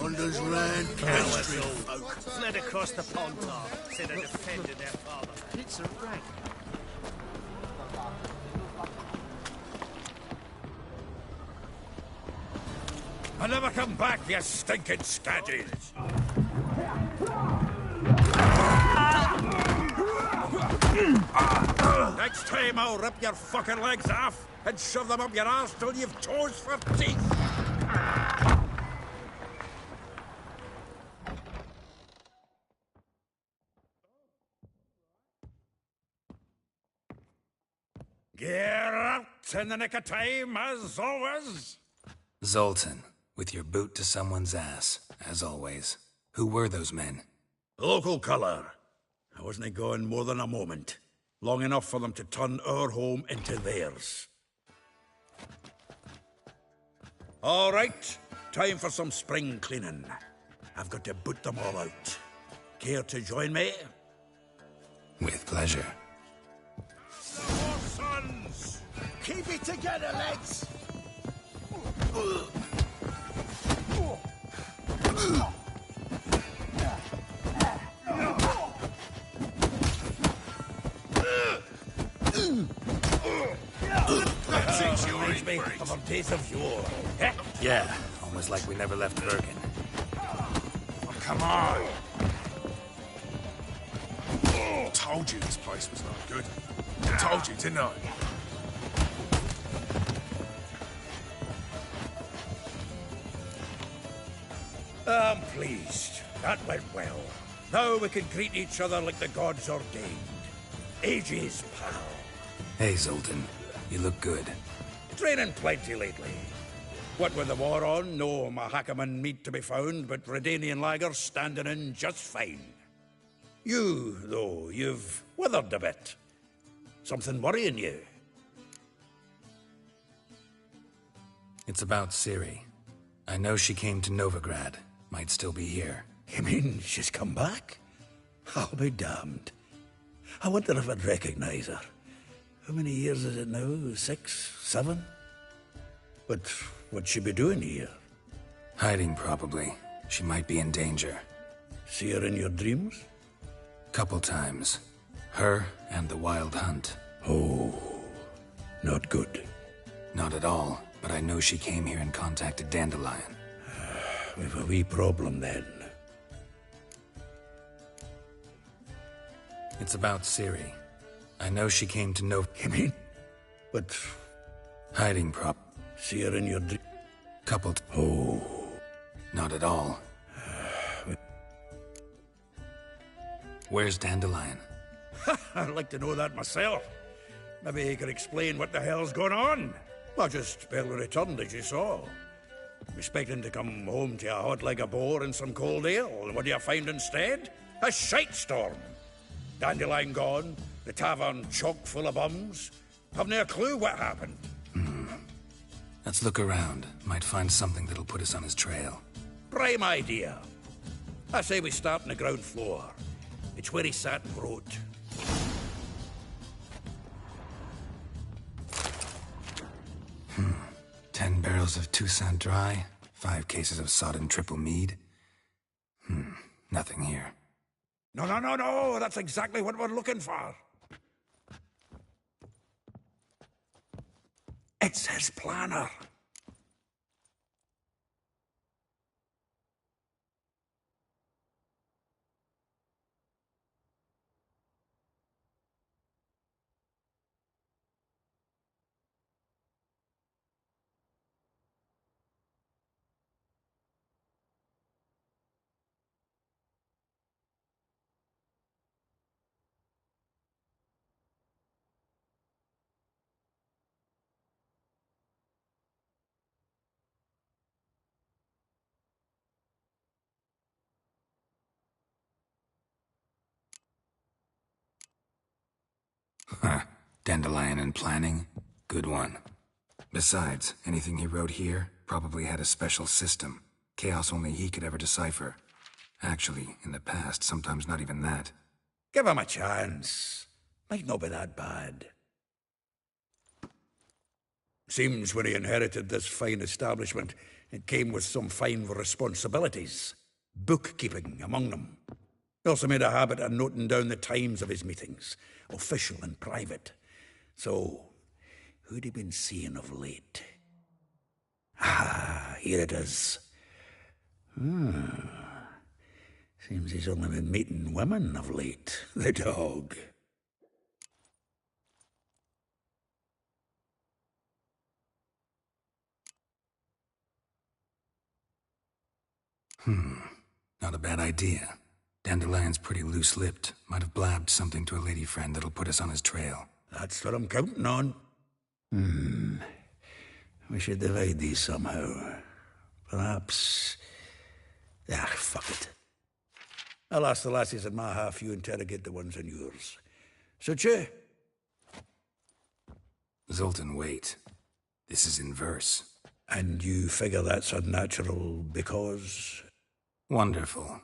Wanders round country. Fled across the pond, said they defended their father. It's a rag. I'll never come back, you stinking scaddies! Next time I'll rip your fucking legs off and shove them up your arse till you've toes for teeth! Get out in the nick of time, as always! Zoltan, with your boot to someone's ass, as always. Who were those men? Local colour. I wasn't gone more than a moment. Long enough for them to turn our home into theirs. All right, time for some spring cleaning. I've got to boot them all out. Care to join me? With pleasure. Four sons! Keep it together, lads. Reminds me of our days of yore. Eh? Yeah, almost like we never left Bergen. Oh, come on! Told you this place was not good. I told you, didn't I? I'm pleased. That went well. Now we can greet each other like the gods ordained. Ages, pal. Hey, Zoltan. You look good. Training plenty lately. What with the war on, no Mahakaman meat to be found, but Redanian lagers standing in just fine. You, though, you've withered a bit. Something worrying you? It's about Ciri. I know she came to Novigrad. Might still be here. You mean she's come back? I'll be damned. I wonder if I'd recognize her. How many years is it now? 6, 7? But what'd she be doing here? Hiding, probably. She might be in danger. See her in your dreams? Couple times. Her and the Wild Hunt. Oh, not good. Not at all, but I know she came here and contacted Dandelion. We've a wee problem then. It's about Ciri. I know she came to know... You mean? But... Hiding prop. See her in your Couple... Oh. Not at all. Where's Dandelion? I'd like to know that myself. Maybe he could explain what the hell's going on. I just barely returned, as you saw. Expecting to come home to a hot leg of boar and some cold ale, and what do you find instead? A shite storm. Dandelion gone, the tavern chock full of bums. Haven't a clue what happened. Let's look around. Might find something that'll put us on his trail. Prime idea. I say we start on the ground floor. It's where he sat and wrote. 10 barrels of Toussaint Dry, 5 cases of sodden triple mead. Nothing here. No, that's exactly what we're looking for. It's his planner. Dandelion and planning? Good one. Besides, anything he wrote here probably had a special system. Chaos only he could ever decipher. Actually, in the past, sometimes not even that. Give him a chance. Might not be that bad. Seems when he inherited this fine establishment, it came with some fine responsibilities. Bookkeeping among them. He also made a habit of noting down the times of his meetings, official and private. So, who'd he been seeing of late? Ah, here it is. Seems he's only been meeting women of late, the dog. Not a bad idea. Dandelion's pretty loose-lipped. Might have blabbed something to a lady friend that'll put us on his trail. That's what I'm counting on. We should divide these somehow. Perhaps... fuck it. I'll ask the lassies in my half, you interrogate the ones in yours. Suit you? Zoltan, wait. This is in verse. And you figure that's unnatural because... Wonderful.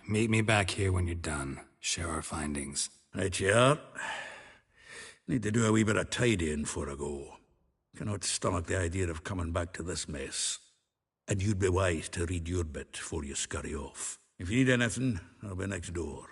Meet me back here when you're done. Share our findings. Right you are. Need to do a wee bit of tidying before I go. Cannot stomach the idea of coming back to this mess. And you'd be wise to read your bit before you scurry off. If you need anything, I'll be next door.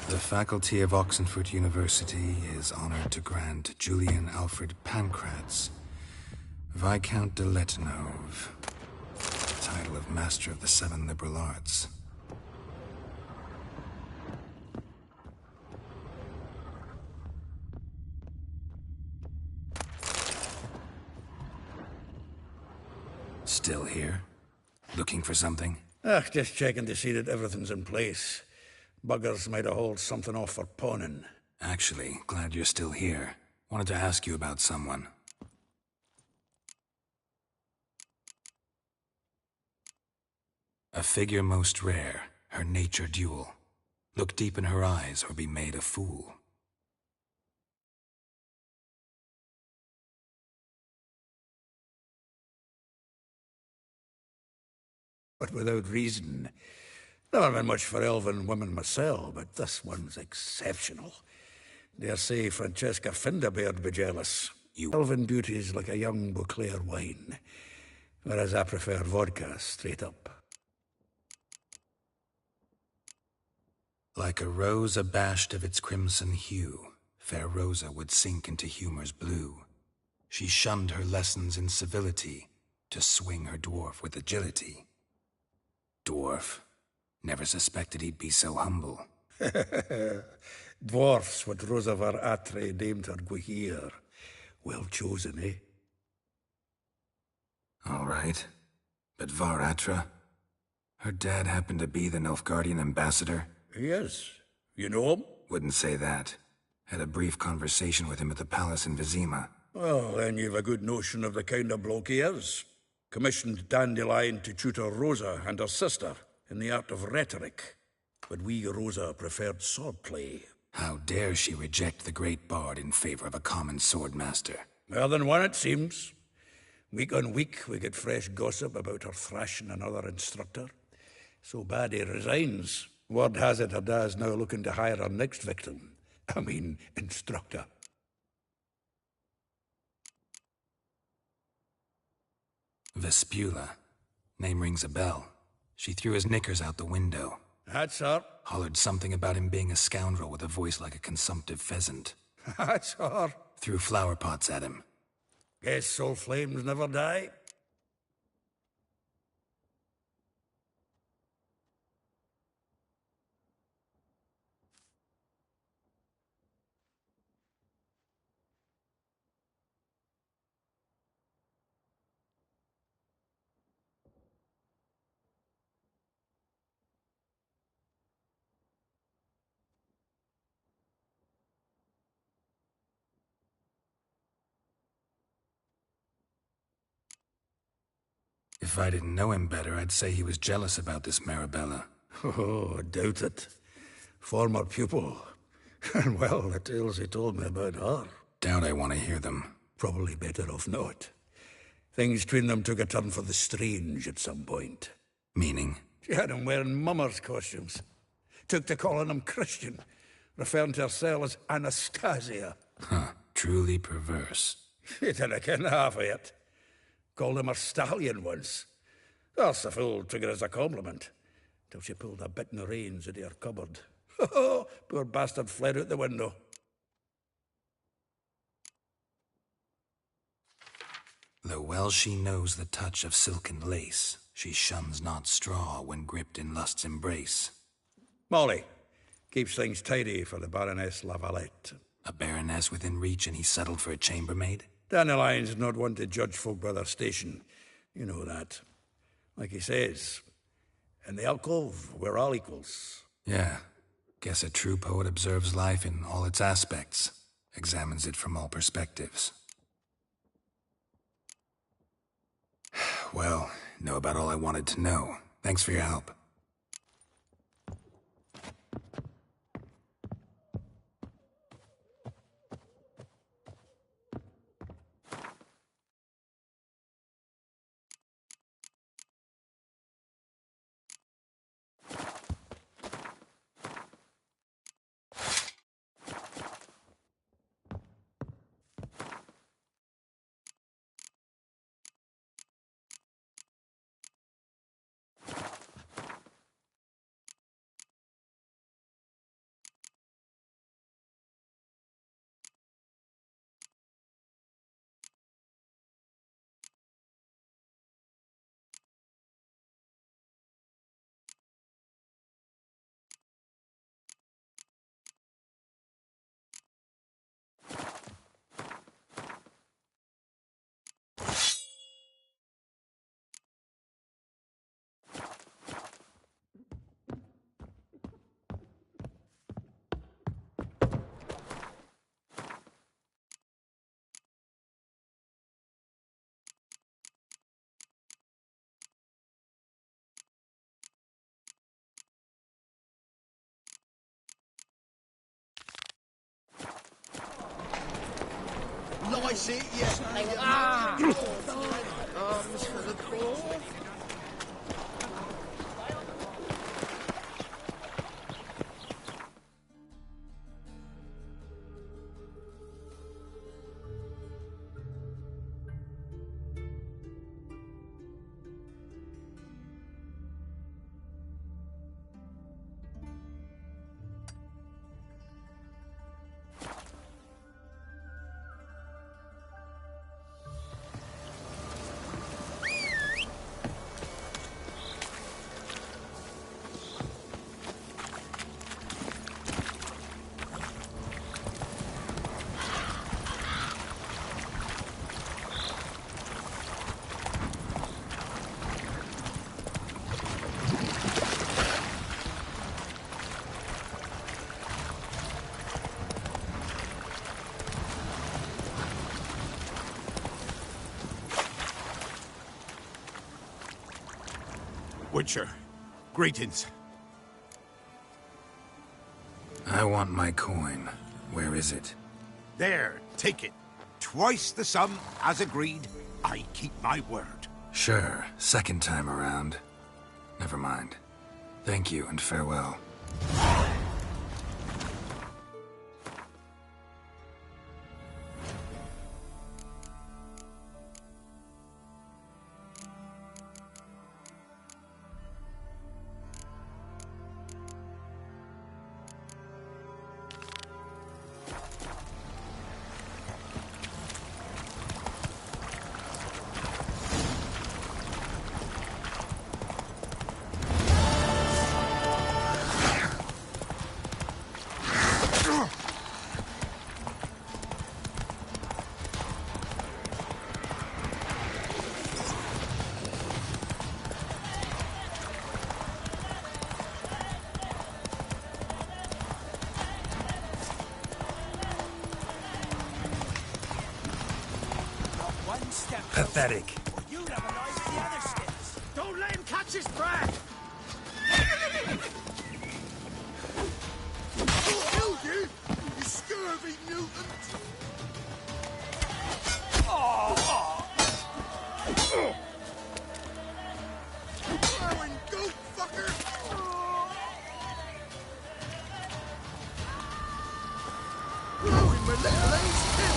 The faculty of Oxenford University is honored to grant Julian Alfred Pancratz, Viscount de Letenove, the title of Master of the Seven Liberal Arts. Still here? Looking for something? Just checking to see that everything's in place. Buggers might have hauled something off for pawning. Actually, glad you're still here. Wanted to ask you about someone. A figure most rare, her nature dual. Look deep in her eyes or be made a fool. But without reason. Never been much for elven women myself, but this one's exceptional. Dare say Francesca Finderbeard be jealous. Elven beauty's like a young Beauclair wine, whereas I prefer vodka straight up. Like a rose abashed of its crimson hue, fair Rosa would sink into humor's blue. She shunned her lessons in civility to swing her dwarf with agility. Dwarf. Never suspected he'd be so humble. Dwarfs what Rosa var Atre named her Guihir. Well chosen, eh? All right. But Var Atra? Her dad happened to be the Nilfgaardian ambassador? He is. You know him? Wouldn't say that. Had a brief conversation with him at the palace in Vizima. Well, then you've a good notion of the kind of bloke he is. Commissioned Dandelion to tutor Rosa and her sister in the art of rhetoric. But we, Rosa, preferred swordplay. How dare she reject the great bard in favor of a common swordmaster? More than one, it seems. Week on week, we get fresh gossip about her thrashing another instructor. So bad he resigns. Word has it her dad's now looking to hire her next victim. I mean, instructor. Vespula. Name rings a bell. She threw his knickers out the window. That's her. Hollered something about him being a scoundrel with a voice like a consumptive pheasant. That's her. Threw flower pots at him. Guess soul flames never die. If I didn't know him better, I'd say he was jealous about this Marabella. Oh, I doubt it. Former pupil. And well, the tales he told me about her. Doubt I want to hear them. Probably better off not. Things between them took a turn for the strange at some point. Meaning? She had him wearing mummers' costumes. Took to calling him Christian, referring to herself as Anastasia. Huh, truly perverse. He didn't ken half of it. Called him her stallion once. That's the fool took it as a compliment. Till she pulled a bit in the reins into her cupboard. Poor bastard fled out the window. Though well she knows the touch of silken lace, she shuns not straw when gripped in lust's embrace. Molly keeps things tidy for the Baroness Lavalette. A baroness within reach, and he settled for a chambermaid? Dandelion's not one to judge folk by their station. You know that. Like he says, in the alcove, we're all equals. Yeah. Guess a true poet observes life in all its aspects, examines it from all perspectives. Well, know about all I wanted to know. Thanks for your help. That's it, yeah. Arms for the poor. Witcher, greetings. I want my coin. Where is it? There, take it. Twice the sum, as agreed. I keep my word. Sure, second time around. Never mind. Thank you and farewell. Pathetic. You never lies the other steps. Don't let him catch his breath. You did, you scurvy mutant. Plowing goat fucker. Plowing my little ace too.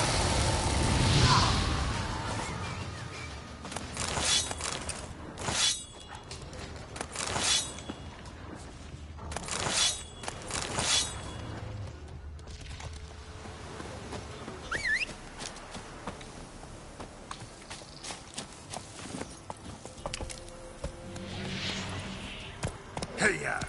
Hey-ya!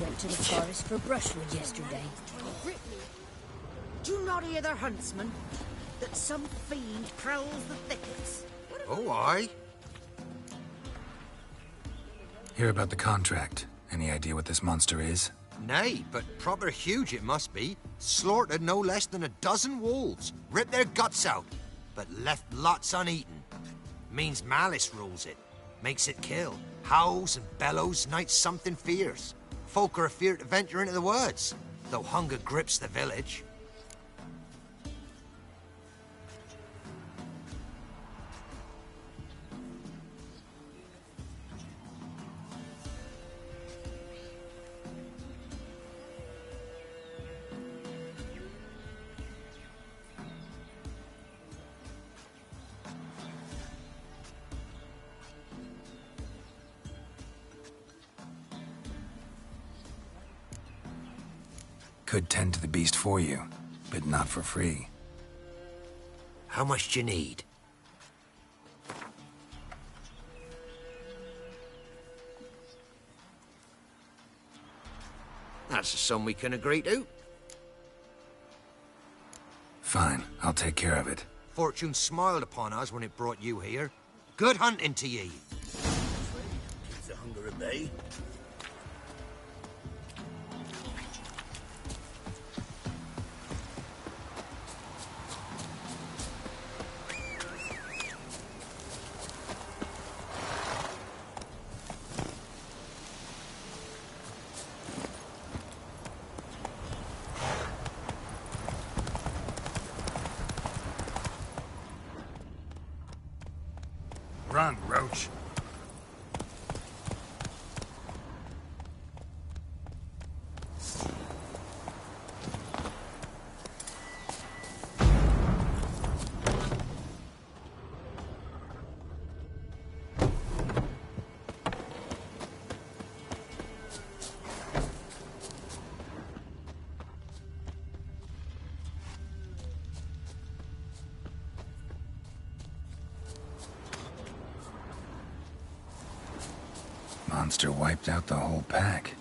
Went to the forest for brushwood yesterday. Do you not hear the huntsman? That some fiend prowls the thickets? Oh, aye. Hear about the contract. Any idea what this monster is? Nay, but proper huge it must be. Slaughtered no less than a dozen wolves. Ripped their guts out, but left lots uneaten. Means malice rules it. Makes it kill. Howls and bellows nights something fierce. Folk are afeard to venture into the woods, though hunger grips the village. Could tend to the beast for you. but not for free. How much do you need? That's a sum we can agree to. Fine, I'll take care of it. Fortune smiled upon us when it brought you here. Good hunting to ye. Keeps the hunger at bay. Run, Roach. Monster wiped out the whole pack.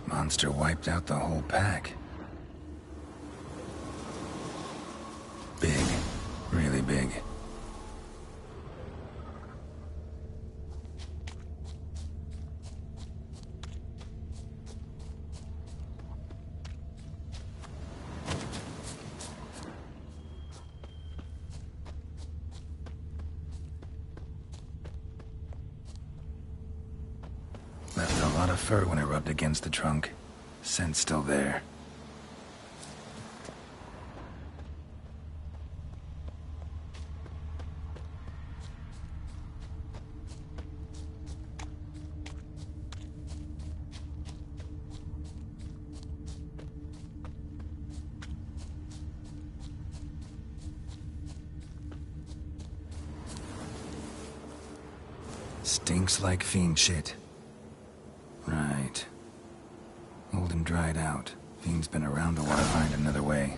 Monster wiped out the whole pack. Big. Really big. Left a lot of fur when it rubbed against the trunk. Scent's still there. Stinks like fiend shit. Right. Old and dried out. Fiend's been around a while to find another way.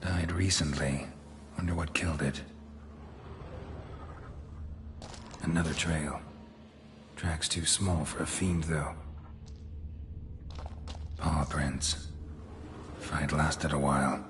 Died recently. Wonder what killed it. Another trail. Track's too small for a fiend, though. Paw prints. Fight lasted a while.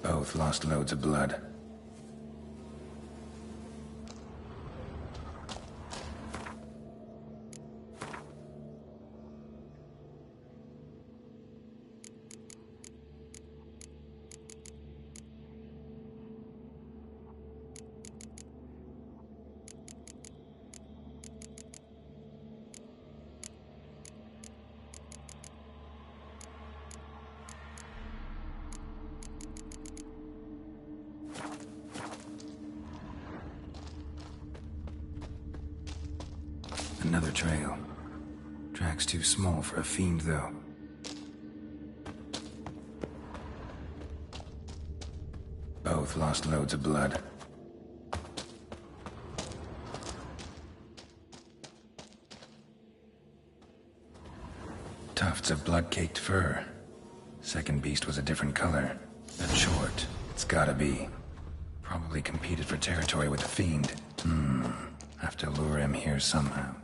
Both lost loads of blood. longer trail. Track's too small for a fiend, though. Both lost loads of blood. Tufts of blood-caked fur. Second beast was a different color. But short. It's gotta be. Probably competed for territory with the fiend. Have to lure him here somehow.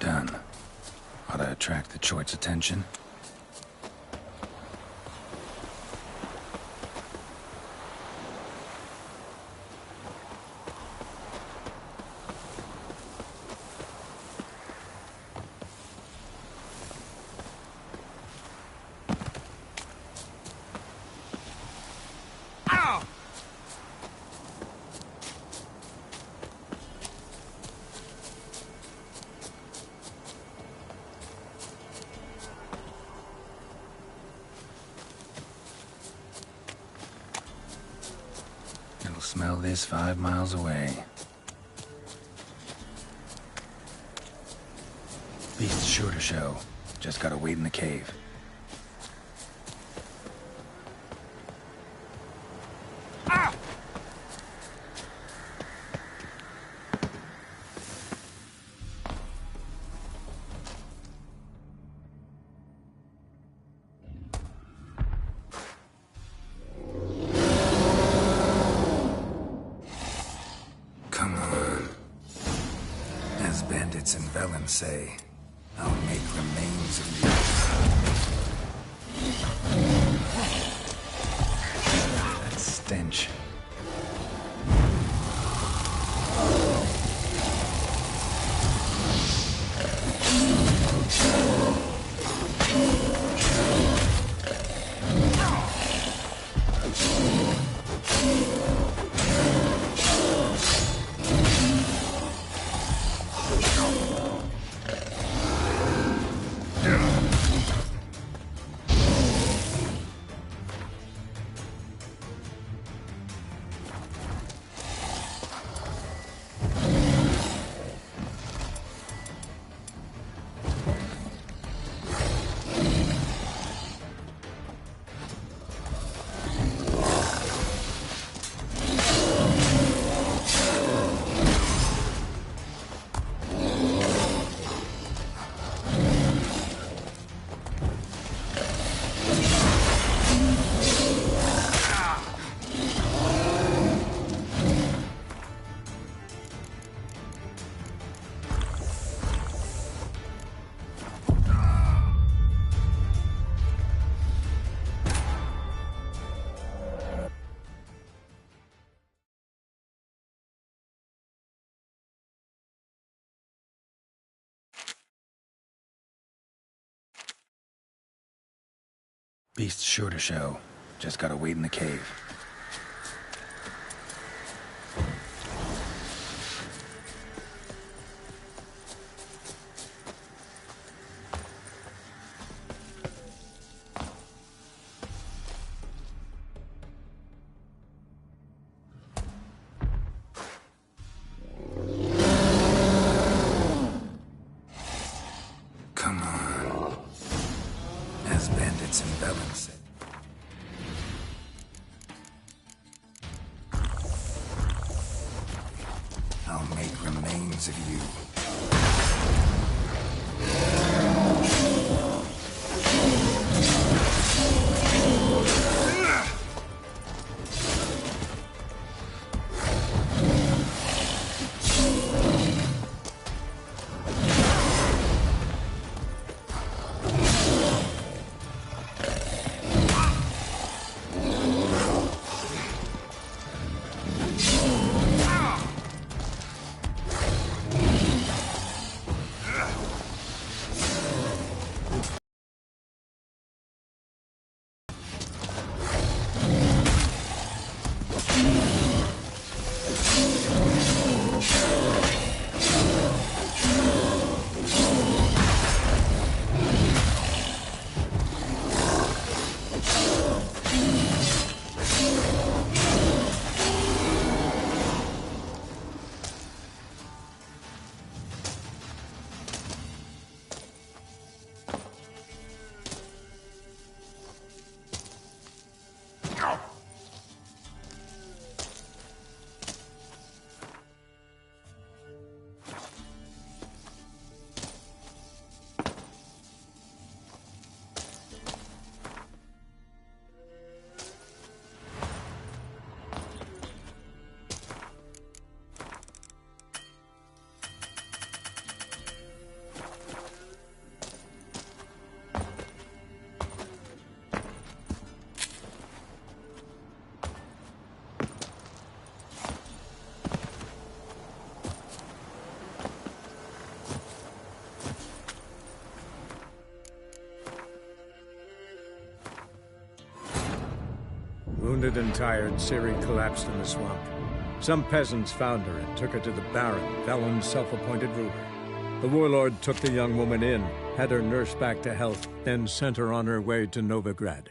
Done. Ought to attract the Choit's attention. Smell this 5 miles away. Beast's sure to show. Just gotta wait in the cave. Bandits and Velen say, I'll make remains of you. That stench. Beast's sure to show. Just gotta wait in the cave. Come on. As bandits and balance it. I'll make remains of you. Wounded and tired, Ciri collapsed in the swamp. Some peasants found her and took her to the Baron, Velen's self-appointed ruler. The warlord took the young woman in, had her nursed back to health, then sent her on her way to Novigrad.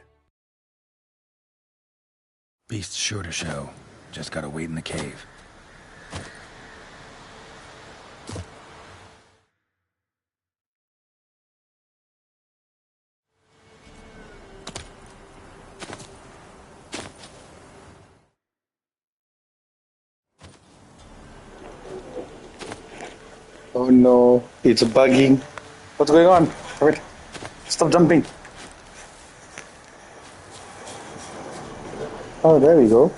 Beast's sure to show. Just gotta wait in the cave. Oh no, it's bugging. What's going on? Wait, stop jumping. Oh, there we go.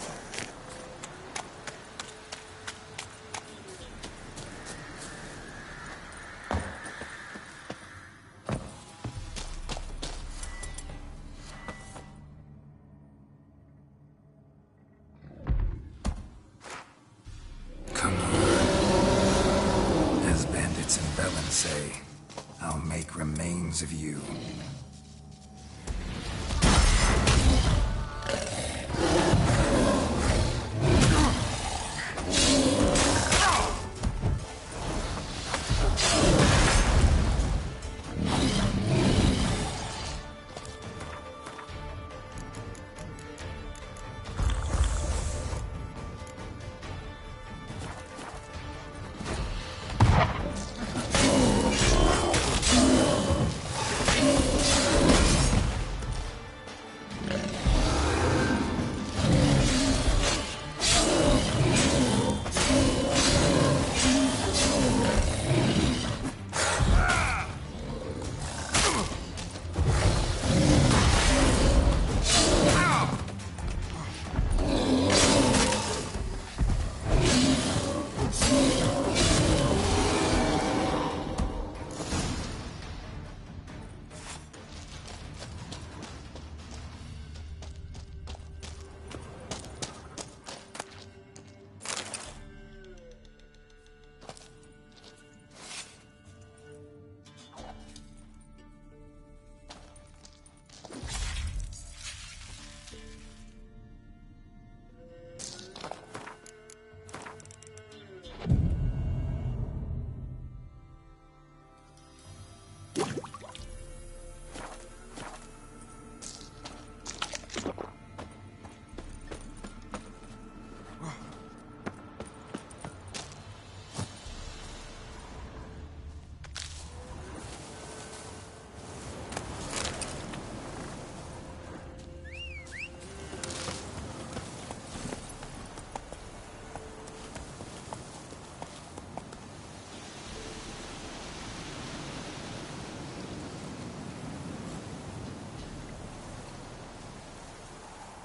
Come on. As bandits and Velen say, I'll make remains of you.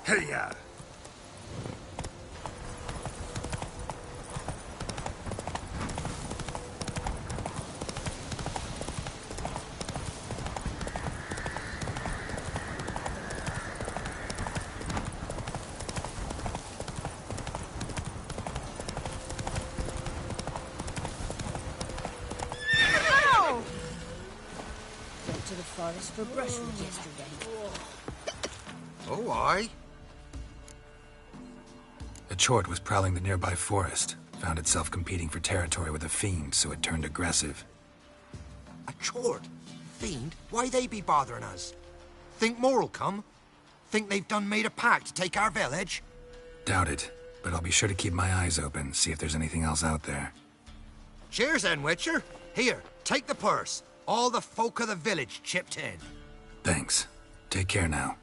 Hey-ya! Went to the forest for brushwood yesterday. Oh, aye? A chort was prowling the nearby forest. Found itself competing for territory with a fiend, so it turned aggressive. A chort? Fiend? Why they be bothering us? Think more'll come? Think they've done made a pact to take our village? Doubt it, but I'll be sure to keep my eyes open, see if there's anything else out there. Cheers then, Witcher. Here, take the purse. All the folk of the village chipped in. Thanks. Take care now.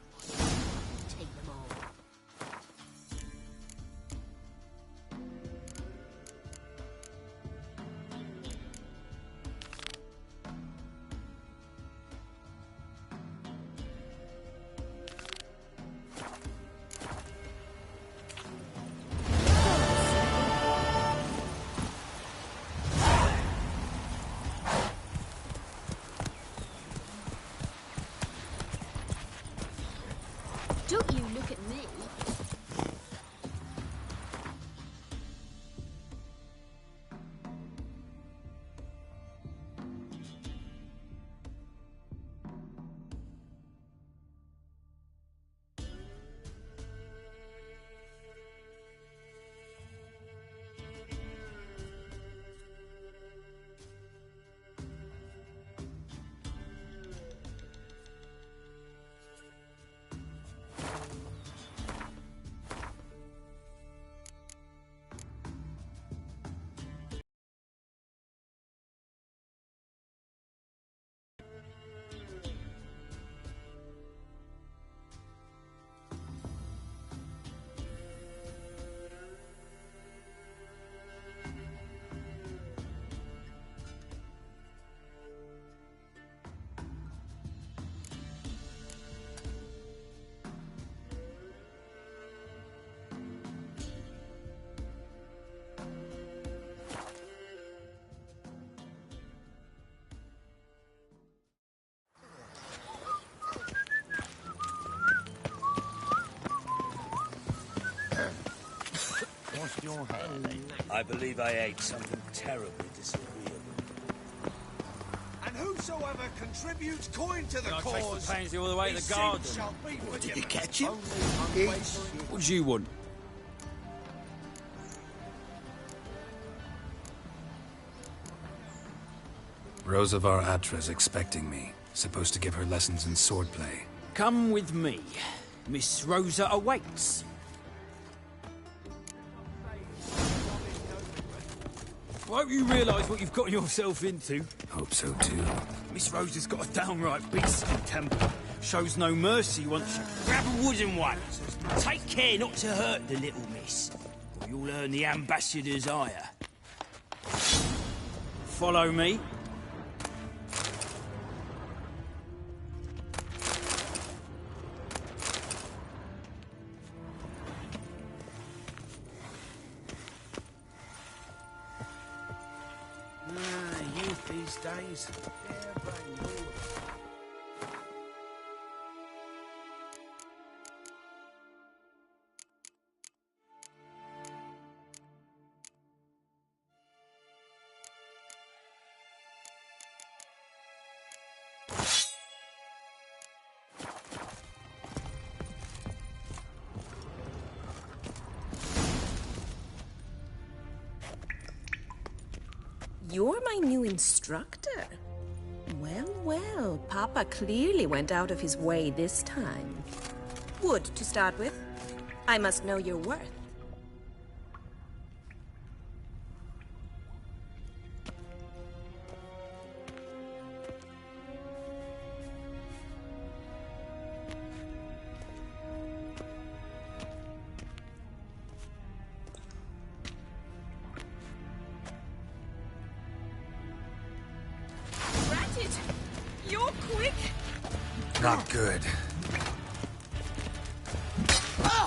Don't you look at me. What's your head? I believe I ate something terribly disagreeable. And whosoever contributes coin to the Can I take cause, the pansy all the way to his the garden? seed shall be Did forgiven. you catch him? Only What do you want? Rosavar Atra's expecting me. Supposed to give her lessons in swordplay. Come with me. Miss Rosa awaits. I hope you realise what you've gotten yourself into. Hope so too. Miss Rosa's got a downright beastly temper. Shows no mercy once you grab a wooden one. Take care not to hurt the little miss, or you'll earn the ambassador's ire. Follow me. Youth these days. You're my new instructor. Well, well, Papa clearly went out of his way this time. Wood, to start with. I must know your worth. Ratted! You're quick! Not good. Ah!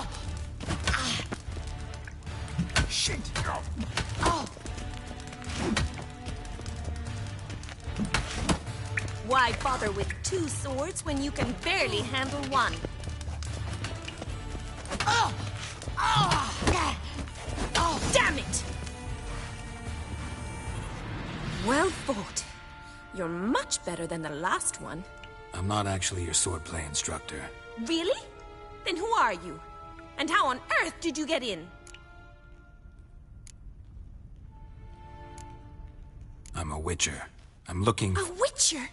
why bother with 2 swords when you can barely handle one? Oh! Oh! Oh, damn it! Well fought. You're much better than the last one. I'm not actually your swordplay instructor. Really? Then who are you? And how on earth did you get in? I'm a witcher. I'm looking... A witcher?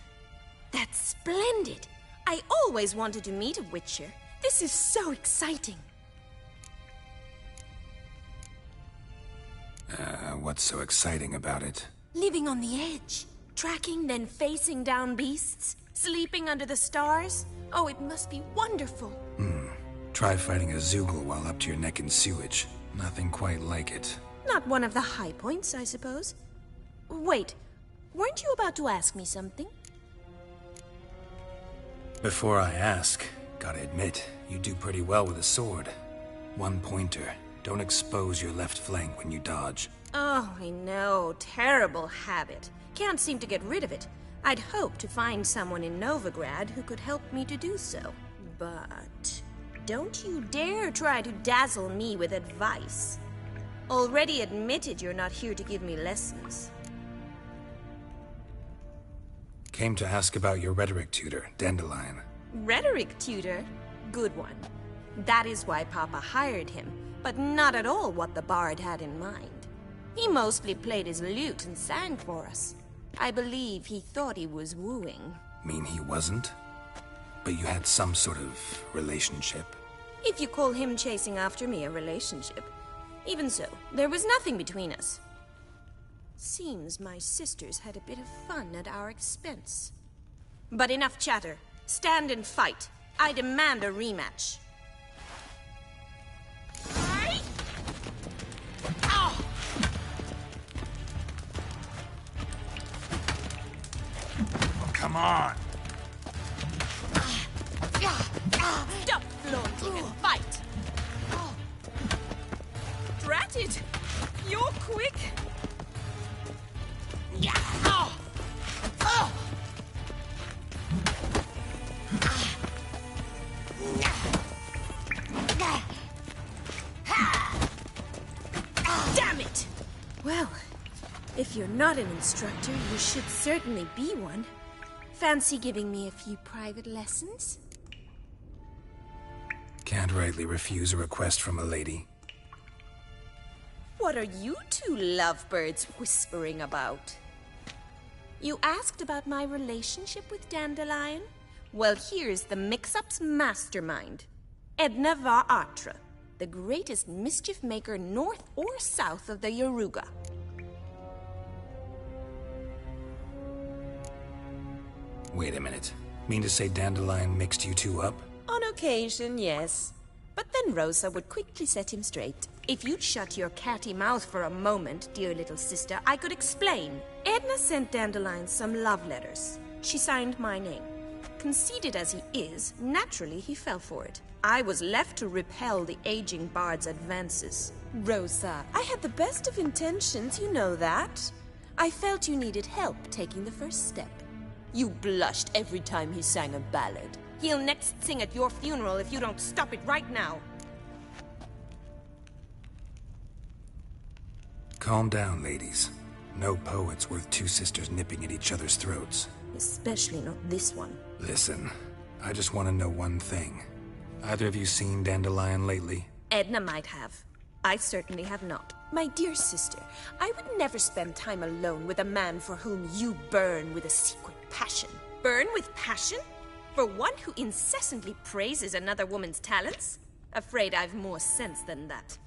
That's splendid. I always wanted to meet a witcher. This is so exciting. What's so exciting about it? Living on the edge. Tracking, then facing down beasts. Sleeping under the stars. Oh, it must be wonderful. Try fighting a Zoogle while up to your neck in sewage. Nothing quite like it. Not one of the high points, I suppose. Wait, weren't you about to ask me something? Before I ask, gotta admit, you do pretty well with a sword. One pointer. Don't expose your left flank when you dodge. Oh, I know. Terrible habit. Can't seem to get rid of it. I'd hoped to find someone in Novigrad who could help me to do so. But don't you dare try to dazzle me with advice. Already admitted you're not here to give me lessons. Came to ask about your rhetoric tutor, Dandelion. Rhetoric tutor? Good one. That is why Papa hired him, but not at all what the bard had in mind. He mostly played his lute and sang for us. I believe he thought he was wooing. Mean he wasn't? But you had some sort of relationship? If you call him chasing after me a relationship. Even so, there was nothing between us. Seems my sisters had a bit of fun at our expense. But enough chatter. Stand and fight. I demand a rematch. Come on! Stop flaunting and fight! Drat it! You're quick! Damn it! Well, if you're not an instructor, you should certainly be one. Fancy giving me a few private lessons? Can't rightly refuse a request from a lady. What are you two lovebirds whispering about? You asked about my relationship with Dandelion? Well, here's the mix-up's mastermind. Edna var Atra, the greatest mischief maker north or south of the Yaruga. Wait a minute. Mean to say Dandelion mixed you two up? On occasion, yes. But then Rosa would quickly set him straight. If you'd shut your catty mouth for a moment, dear little sister, I could explain. Edna sent Dandelion some love letters. She signed my name. Conceited as he is, naturally he fell for it. I was left to repel the aging bard's advances. Rosa, I had the best of intentions, you know that. I felt you needed help taking the first step. You blushed every time he sang a ballad. He'll next sing at your funeral if you don't stop it right now. Calm down, ladies. No poet's worth 2 sisters nipping at each other's throats. Especially not this one. Listen, I just want to know one thing. Either of you seen Dandelion lately? Edna might have. I certainly have not. My dear sister, I would never spend time alone with a man for whom you burn with a secret passion. Burn with passion? For one who incessantly praises another woman's talents? Afraid I've more sense than that.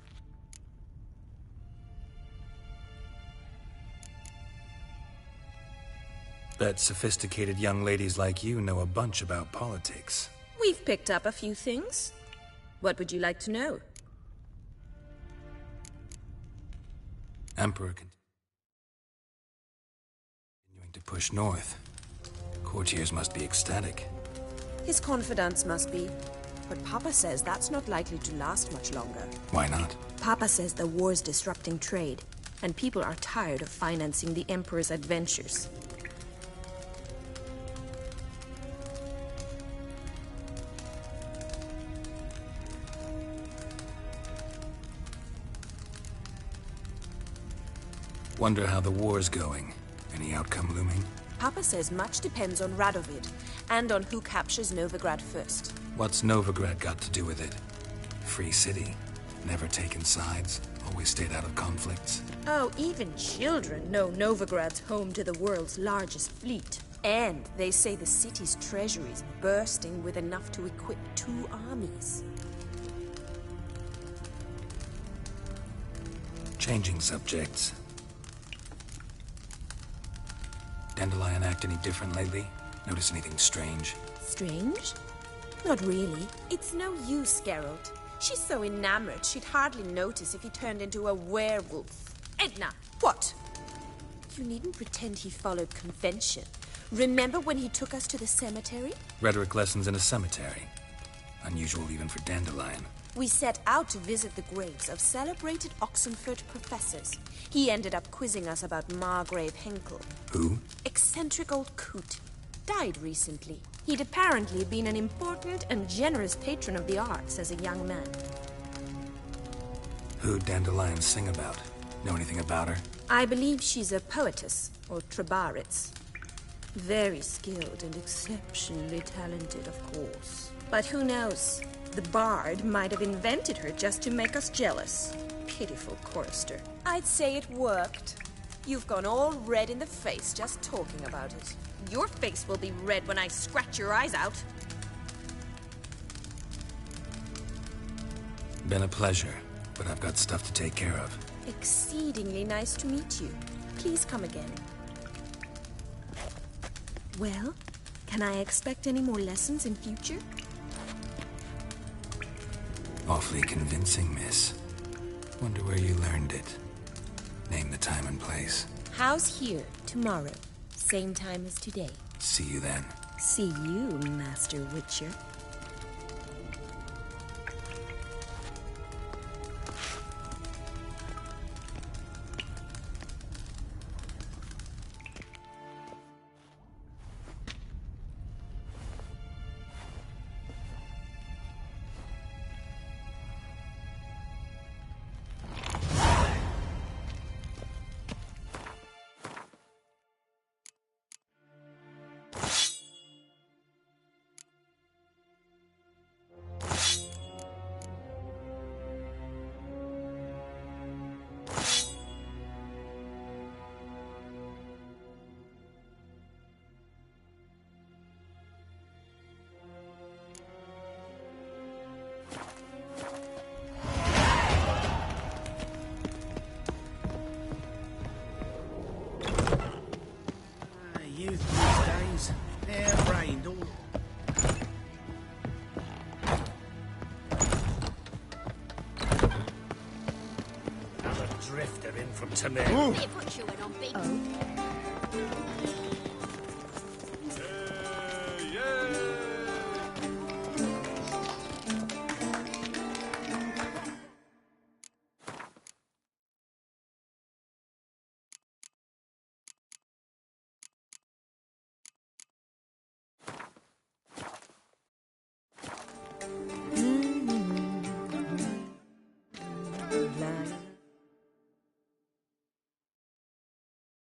Bet sophisticated young ladies like you know a bunch about politics. We've picked up a few things. What would you like to know? Emperor continuing to push north. Courtiers must be ecstatic. His confidants must be. But Papa says that's not likely to last much longer. Why not? Papa says the war's disrupting trade, and people are tired of financing the Emperor's adventures. Wonder how the war's going. Any outcome looming? Papa says much depends on Radovid, and on who captures Novigrad first. What's Novigrad got to do with it? Free city. Never taken sides. Always stayed out of conflicts. Oh, even children know Novigrad's home to the world's largest fleet. And they say the city's treasury's bursting with enough to equip 2 armies. Changing subjects. Dandelion act any different lately? Notice anything strange? Strange? Not really. It's no use, Geralt. She's so enamored she'd hardly notice if he turned into a werewolf. Edna, what? You needn't pretend he followed convention. Remember when he took us to the cemetery? Rhetoric lessons in a cemetery. Unusual even for Dandelion. We set out to visit the graves of celebrated Oxenford professors. He ended up quizzing us about Margrave Henkel. Who? Eccentric old coot. Died recently. He'd apparently been an important and generous patron of the arts as a young man. Who'd Dandelion sing about? Know anything about her? I believe she's a poetess, or trabaritz. Very skilled and exceptionally talented, of course. But who knows? The bard might have invented her just to make us jealous. Pitiful chorister. I'd say it worked. You've gone all red in the face just talking about it. Your face will be red when I scratch your eyes out. Been a pleasure, but I've got stuff to take care of. Exceedingly nice to meet you. Please come again. Well, can I expect any more lessons in future? Awfully convincing, miss. Wonder where you learned it. Name the time and place. House here, tomorrow. Same time as today. See you then. See you, Master Witcher. Youth these days, hair-brained all. Another drifter in from Tamir. They put you in on big. La, la.